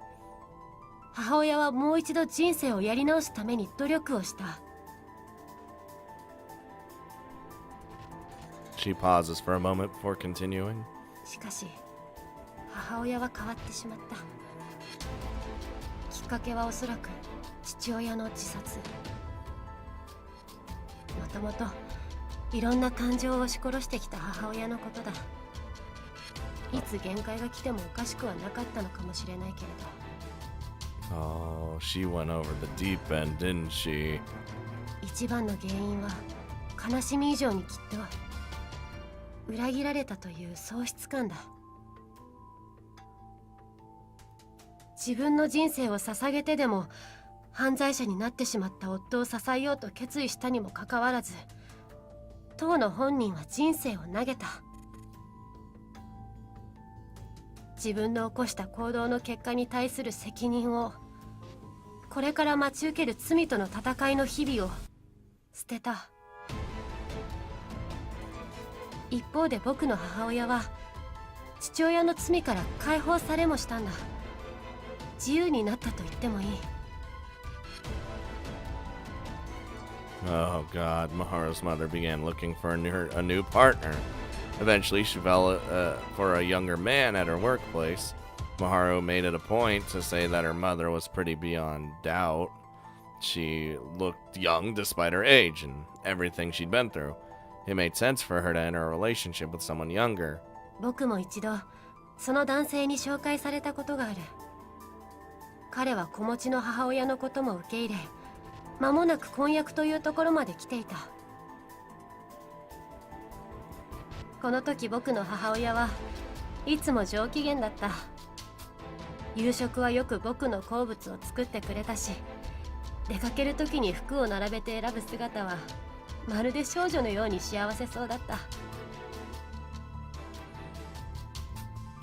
母親はもう一度人生をやり直すために努力をした。She pauses for a moment before continuing. しかし、母親は変わってしまった。きっかけはおそらく父親の自殺。もともといろんな感情を押し殺してきた母親のことだ。いつ限界が来てもおかしくはなかったのかもしれないけれど。Oh, she went over the deep end, didn't she? 一番の原因は悲しみ以上にきっと裏切られたという喪失感だ。自分の人生を捧げてでも犯罪者になってしまった夫を支えようと決意したにもかかわらず、当の本人は人生を投げた。自分の起こした行動の結果に対する責任を、これから待ち受ける罪との戦いの日々を捨てた。一方で僕の母親は父親の罪から解放されもしたんだ。自由になったと言ってもいい。Oh god, Maharu's mother began looking for a new partner. Eventually, she fell for a younger man at her workplace. Maharu made it a point to say that her mother was pretty beyond doubt. She looked young despite her age and everything she'd been through. It made sense for her to enter a relationship with someone younger. 僕も一度その男性に紹介されたことがある。彼は子持ちの母親のことも受け入れ、間もなく婚約というところまで来ていた。この時僕の母親はいつも上機嫌だった。夕食はよく僕の好物を作ってくれたし、出かける時に服を並べて選ぶ姿はまるで少女のように幸せそうだった。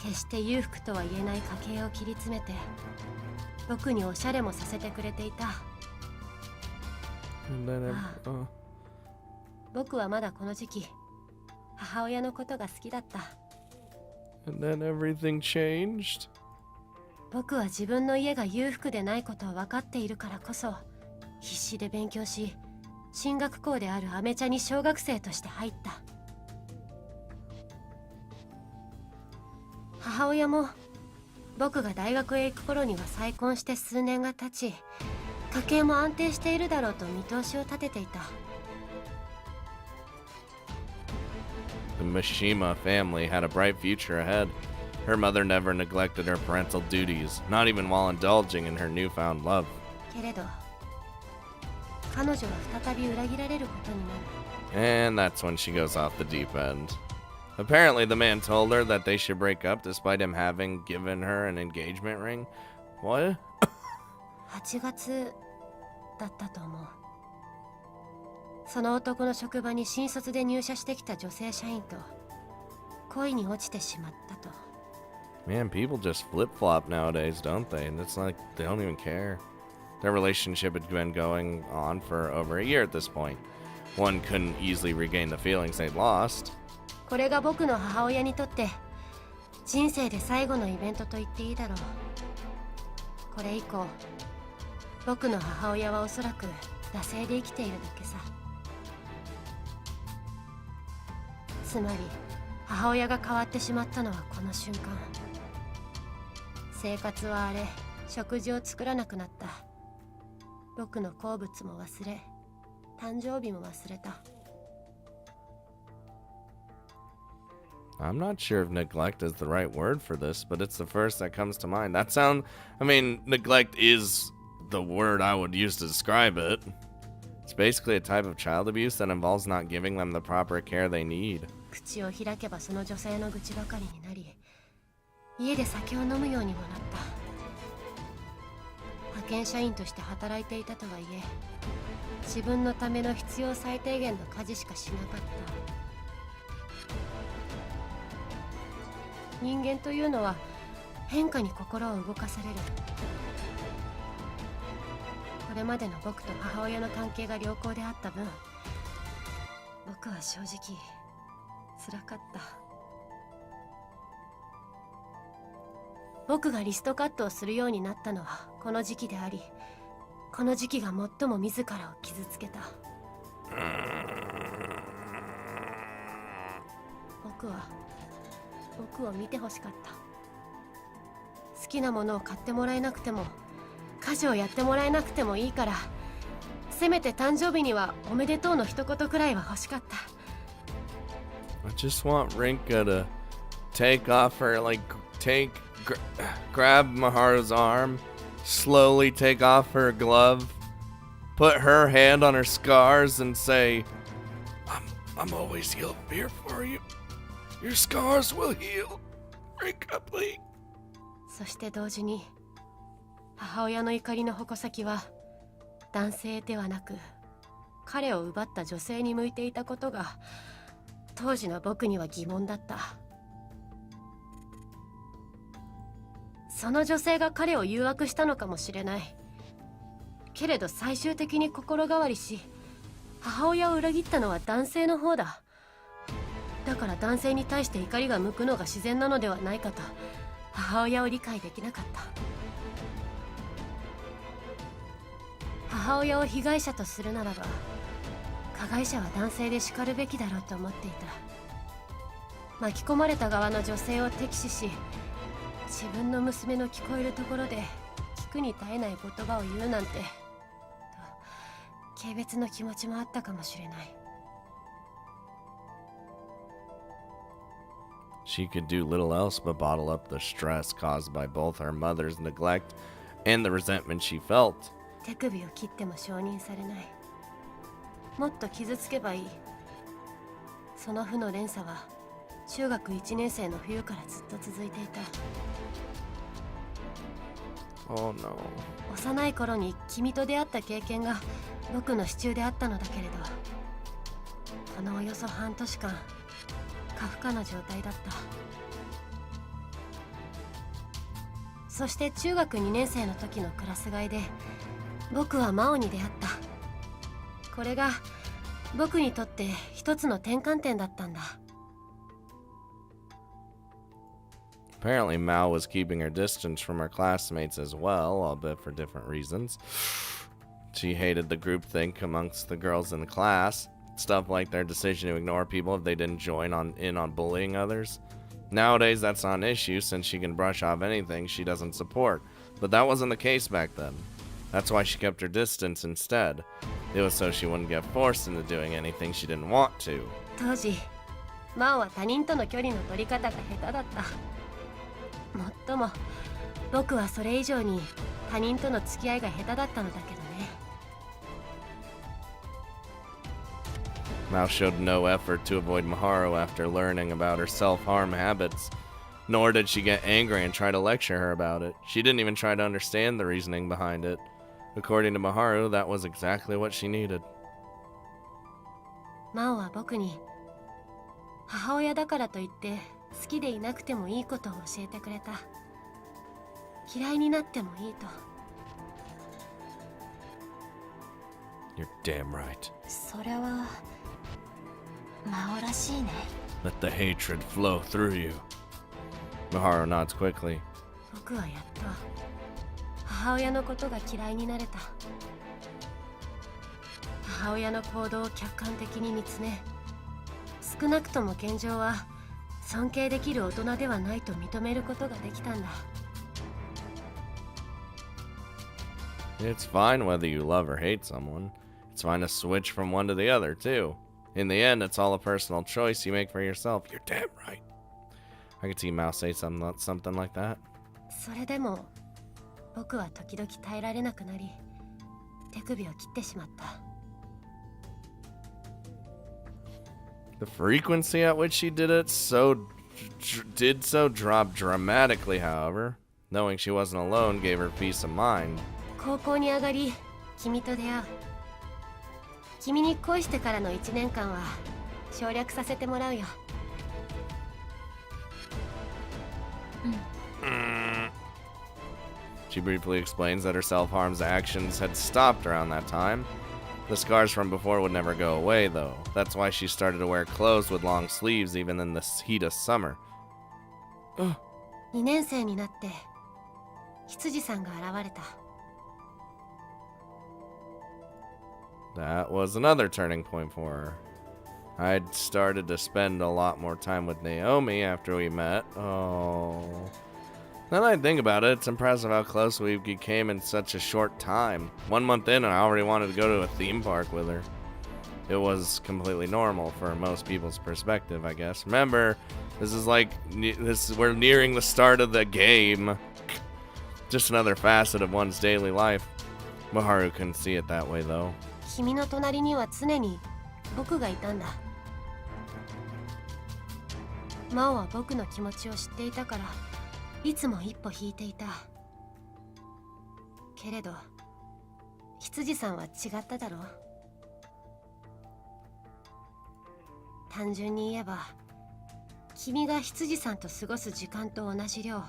決して裕福とは言えない家計を切り詰めて、僕におしゃれもさせてくれていた。僕はまだこの時期母親のことが好きだった。 And then everything changed. 僕は自分の家が裕福でないことを分かっているからこそ必死で勉強し、進学校であるアメ茶に小学生として入った。母親も僕が大学へ行く頃には再婚して数年が経ち、家計も安定しているだろうと見通しを立てていた。The Mishima family had a bright future ahead. Her mother never neglected her parental duties, not even while indulging in her newfound love. けれど彼女は再び裏切られることになる。 And that's when she goes off the deep end. Apparently, the man told her that they should break up despite him having given her an engagement ring. What? 8月だったと思う。その男の職場に新卒で入社してきた女性社員と恋に落ちてしまったと。 Man, people just flip-flop nowadays, don't they? And it's like they don't even care. Their relationship had been going on for over a year at this point. One couldn't easily regain the feelings they'd lost. これが僕の母親にとって人生で最後のイベントと言っていいだろう。これ以降僕の母親はおそらく惰性で生きているだけさ。つまり母親が変わってしまったのはこの瞬間。生活は荒れ、食事を作らなくなった。僕の好物も忘れ、誕生日も忘れた。I'm not sure if neglect is the right word for this, but it's the first that comes to mind. Neglect is the word I would use to describe it. It's basically a type of child abuse that involves not giving them the proper care they need. 口を開けばその女性の愚痴ばかりになり、家で酒を飲むようにもなった。派遣社員として働いていたとはいえ、自分のための必要最低限の家事しかしなかった。人間というのは変化に心を動かされる。これまでの僕と母親の関係が良好であった分、僕は正直辛かった。僕がリストカットをするようになったのはこの時期であり、この時期が最も自らを傷つけた。僕を見てほしかった。好きなものを買ってもらえなくても、家事をやってもらえなくてもいいから、せめて誕生日にはおめでとうの一言くらいは欲しかった。 I just want Rinka to take off her, grab Maharu's arm, slowly take off her glove, put her hand on her scars and say, I'm always here for you. Your scars will heal. Rinka, please. そして同時に母親の怒りの矛先は男性ではなく彼を奪った女性に向いていたことが当時の僕には疑問だった。その女性が彼を誘惑したのかもしれない。けれど最終的に心変わりし、母親を裏切ったのは男性の方だ。だから男性に対して怒りが向くのが自然なのではないかと母親を理解できなかった。母親を被害者とするならば加害者は男性で叱るべきだろうと思っていた。巻き込まれた側の女性を敵視し、自分の娘の聞こえるところで聞くに耐えない言葉を言うなんてと軽蔑の気持ちもあったかもしれない。She could do little else but bottle up the stress caused by both her mother's neglect and the resentment she felt. 手首を切っても承認されない。もっと傷つけばいい。その負の連鎖は中学1年生の冬からずっと続いていた。Oh no. 幼い頃に君と出会った経験が僕の支柱であったのだけれど、このおよそ半年間過負荷な状態だった。そして中学2年生の時のクラス替えで僕は真央に出会った。これが僕にとって一つの転換点だったんだ。Apparently, Mao was keeping her distance from her classmates as well, albeit for different reasons. She hated the groupthink amongst the girls in the class, stuff like their decision to ignore people if they didn't join in on bullying others. Nowadays, that's not an issue since she can brush off anything she doesn't support, but that wasn't the case back then. That's why she kept her distance instead. It was so she wouldn't get forced into doing anything she didn't want to. 当時、真央は他人との距離の取り方が下手だった。もっとも僕はそれ以上に他人との付き合いが下手だったのだけどね。Mao showed no effort to avoid Maharu after learning about her self-harm habits, nor did she get angry and try to lecture her about it. She didn't even try to understand the reasoning behind it. According to Maharu, that was exactly what she needed. 真央は僕に母親だからといって好きでいなくてもいいことを教えてくれた。嫌いになってもいいと。You're damn right. それは真央らしいね。 Let the hatred flow through you. Maharu nods quickly. 僕はやっと母親のことが嫌いになれた。母親の行動を客観的に見つめ、少なくとも現状は尊敬できる大人ではないと認めることができたんだ。It's fine whether you love or hate someone. It's fine to switch from one to the other, too. In the end, it's all a personal choice you make for yourself. You're damn right. I could see Mao say something like that. それでも僕は時々耐えられなくなり、手首を切ってしまった。The frequency at which she did it did so drop dramatically, however. Knowing she wasn't alone gave her peace of mind. 高校に上がり、君と出会う。君に恋してからの1年間は省略させてもらうよ。She briefly explains that her self-harm's actions had stopped around that time. The scars from before would never go away, though. That's why she started to wear clothes with long sleeves even in the heat of summer. 2年生になって羊さんが現れた。That was another turning point for her. I'd started to spend a lot more time with Naomi after we met. Oh. Now that I think about it, it's impressive how close we became in such a short time. 1 month in, and I already wanted to go to a theme park with her. It was completely normal for most people's perspective, I guess. Remember, we're nearing the start of the game. Just another facet of one's daily life. Maharu couldn't see it that way, though. 君の隣には常に僕がいたんだ。真央は僕の気持ちを知っていたから、いつも一歩引いていた。けれど羊さんは違っただろう。単純に言えば君が羊さんと過ごす時間と同じ量、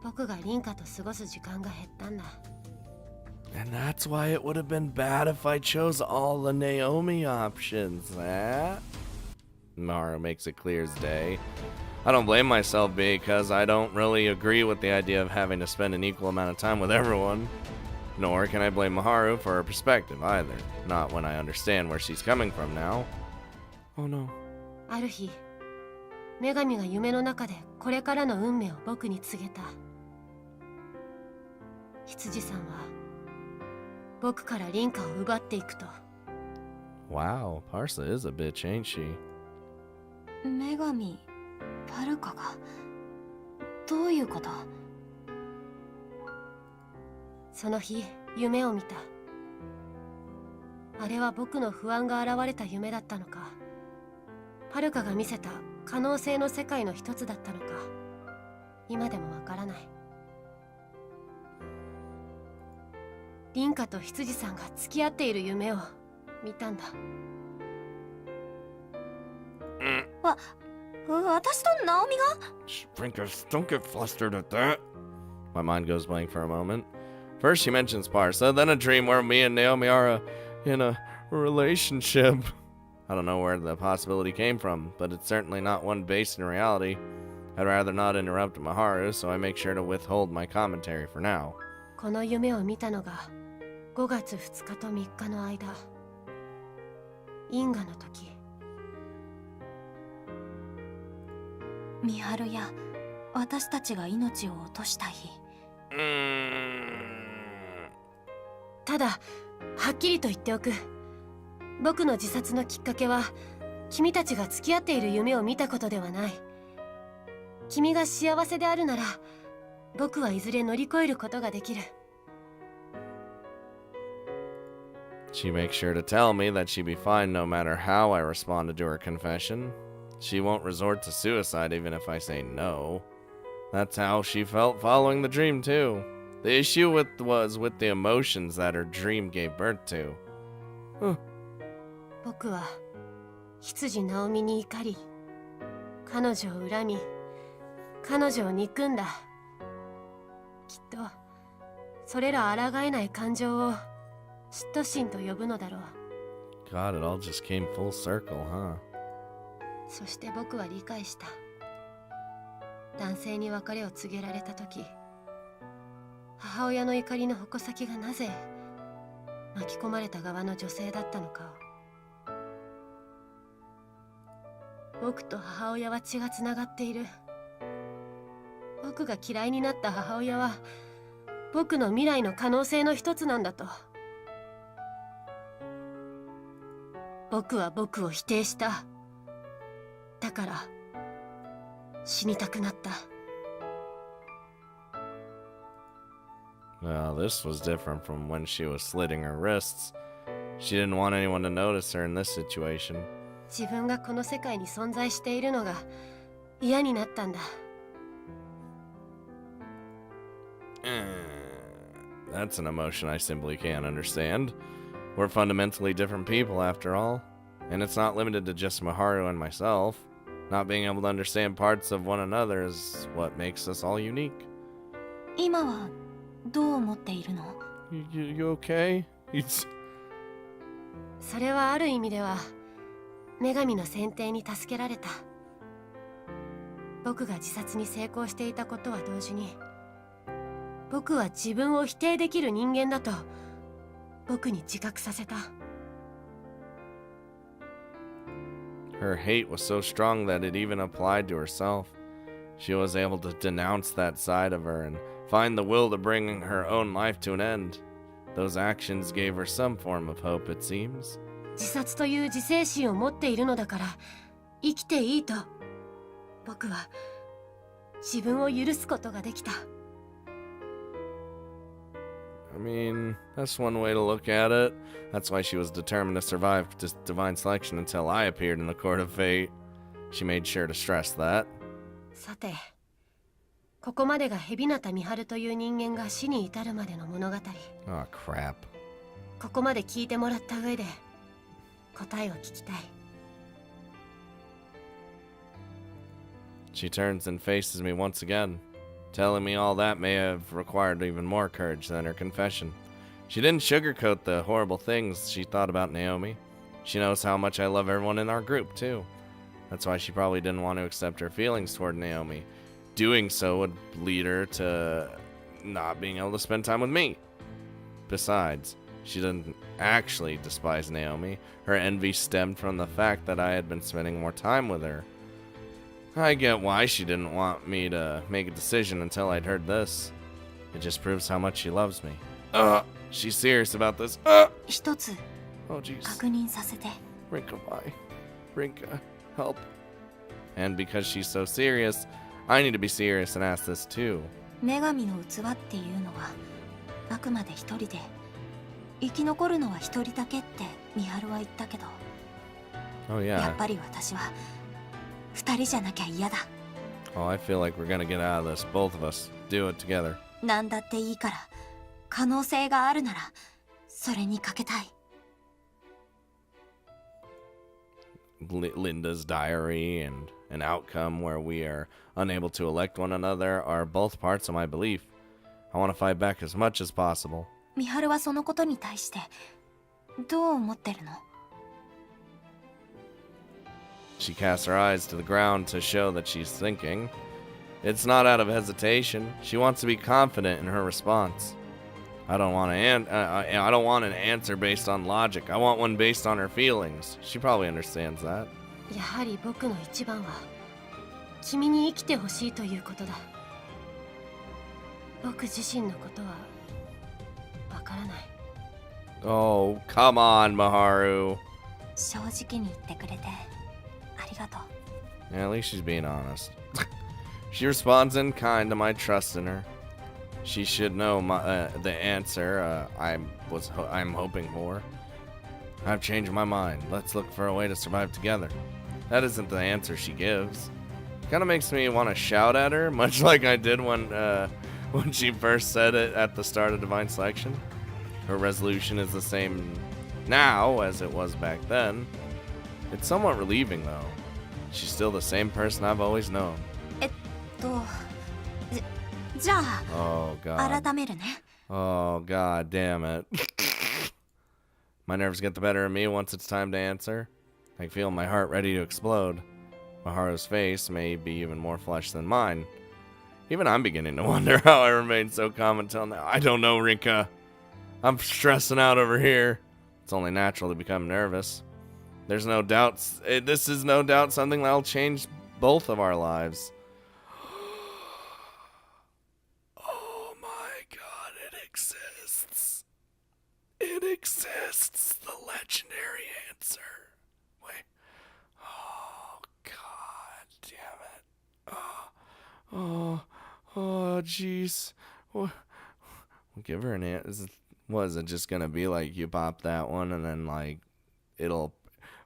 僕が凛花と過ごす時間が減ったんだ。 And that's why it would have been bad if I chose all the Naomi options, eh? Maru makes it clear as day. I don't blame myself because I don't really agree with the idea of having to spend an equal amount of time with everyone. Nor can I blame Maharu for her perspective either. Not when I understand where she's coming from now. Oh no. ある日女神が夢の中でこれからの運命を僕に告げた。羊さんは僕から凛花を奪っていくと。 Wow, Parsa is a bitch, ain't she? 女神パルカがどういうこと？その日夢を見た。あれは僕の不安が現れた夢だったのか、パルカが見せた可能性の世界の一つだったのか、今でもわからない。凛花と羊さんが付き合っている夢を見たんだ。私とナオミが？ Sprinkers, don't get flustered at that. My mind goes blank for a moment. First she mentions Parsa, then a dream where me and Naomi are in a relationship. I don't know where the possibility came from, but it's certainly not one based in reality. I'd rather not interrupt Maharu, so I make sure to withhold my commentary for now. この夢を見たのが5月2日と3日の間、因果の時。ミハルや私たちが命を落とした日。ただはっきりと言っておく。僕の自殺のきっかけは君たちが付き合っている夢を見たことではない。君が幸せであるなら僕はいずれ乗り越えることができる。 She makes sure to tell me that she'd be fine no matter how I responded to her confession. She won't resort to suicide even if I say no. That's how she felt following the dream too. The issue was with the emotions that her dream gave birth to. 僕は羊ナオミに怒り、彼女を恨み、彼女を憎んだ。きっとそれら抗えない感情を嫉妬心と呼ぶのだろう。 God, it all just came full circle, huh? そして僕は理解した。男性に別れを告げられた時、母親の怒りの矛先がなぜ巻き込まれた側の女性だったのかを。僕と母親は血がつながっている。僕が嫌いになった母親は僕の未来の可能性の一つなんだと。僕は僕を否定した。だから死にたくなった。 Well, this was different from when she was slitting her wrists. She didn't want anyone to notice her in this situation. 自分がこの世界に存在しているのが嫌になったんだ。That's an emotion I simply can't understand. We're fundamentally different people after all. And it's not limited to just Maharu and myself. Not being able to understand parts of one another is what makes us all unique. 今はどう思っているの？ You okay? それはある意味では女神の選定に助けられた。僕が自殺に成功していたことは同時に、僕は自分を否定できる人間だと僕に自覚させた。 Her hate was so strong that it even applied to herself. She was able to denounce that side of her and find the will to bring her own life to an end. Those actions gave her some form of hope, it seems. 自殺という自制心を持っているのだから生きていいと僕は自分を許すことができた。 I mean, that's one way to look at it. That's why she was determined to survive divine selection until I appeared in the court of fate. She made sure to stress that. さて、ここまでが海老名美晴という人間が死に至るまでの物語。 Oh, crap. ここまで聞いてもらった上で答えを聞きたい。 She turns and faces me once again. Telling me all that may have required even more courage than her confession. She didn't sugarcoat the horrible things she thought about Naomi. She knows how much I love everyone in our group, too. That's why she probably didn't want to accept her feelings toward Naomi. Doing so would lead her to not being able to spend time with me. Besides, she didn't actually despise Naomi. Her envy stemmed from the fact that I had been spending more time with her. I get why she didn't want me to make a decision until I'd heard this. It just proves how much she loves me. She's serious about this. 一つ Oh, jeez. 確認させて。 Rinka, why? Rinka, help. And because she's so serious, I need to be serious and ask this too. 女神の器っていうのはあくまで一人で生き残るのは一人だけって美晴は言ったけど、 Oh, や yeah. っぱり私は二人じゃなきゃ嫌だ。 Oh, I feel like we're gonna get out of this. Both of us. Do it together. なんだっていいから可能性があるならそれにかけたい。Linda's diary and an outcome where we are unable to elect one another are both parts of my belief. I want to fight back as much as possible. 美晴はそのことに対してどう思ってるの？ She casts her eyes to the ground to show that she's thinking. It's not out of hesitation. She wants to be confident in her response. I don't want an answer based on logic. I want one based on her feelings. She probably understands that. やはり僕の一番は君に生きてほしいということだ。僕自身のことはわからない。 Oh, come on, Maharu. 正直に言ってくれてありがとう。 Yeah, at least she's being honest. She responds in kind to my trust in her. She should know the answer I'm hoping for. I've changed my mind. Let's look for a way to survive together. That isn't the answer she gives. Kind of makes me want to shout at her, much like I did when she first said it at the start of Divine Selection. Her resolution is the same now as it was back then. It's somewhat relieving, though. She's still the same person I've always known. じゃあ、 Oh, God. 改めるね。 Oh, God damn it. My nerves get the better of me once it's time to answer. I feel my heart ready to explode. Maharu's face may be even more flushed than mine. Even I'm beginning to wonder how I remained so calm until now. I don't know, Rinka. I'm stressing out over here. It's only natural to become nervous. There's no doubt. This is no doubt something that'll change both of our lives. Oh my God, it exists. It exists. The legendary answer. Wait. Oh, God damn it. Oh, jeez. We'll give her an answer. Was it just gonna be like you pop that one and then like it'll...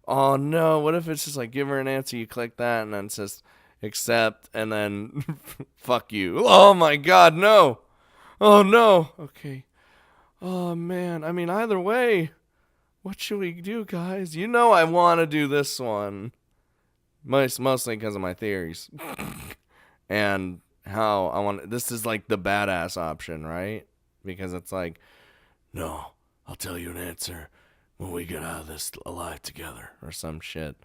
Oh no, what if it's just like give her an answer, you click that and then it says accept and then fuck you. Oh my God, no. Oh no. Okay. Oh man, I mean either way, what should we do, guys? You know I want to do this one. Mostly because of my theories. And how I want... This is like the badass option, right? Because it's like, no, I'll tell you an answer when we get out of this alive together, or some shit.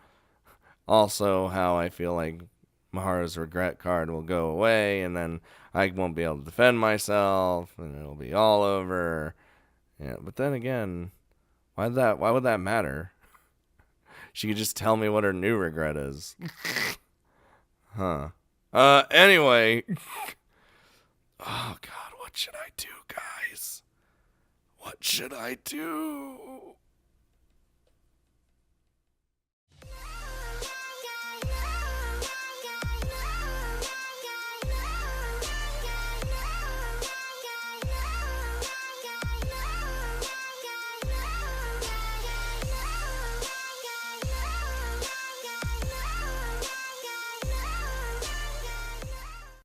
Also, how I feel like Maharu's regret card will go away, and then I won't be able to defend myself, and it'll be all over. Yeah, but then again, why would that matter? She could just tell me what her new regret is. Huh. Anyway. Oh, God, what should I do, guys? What should I do?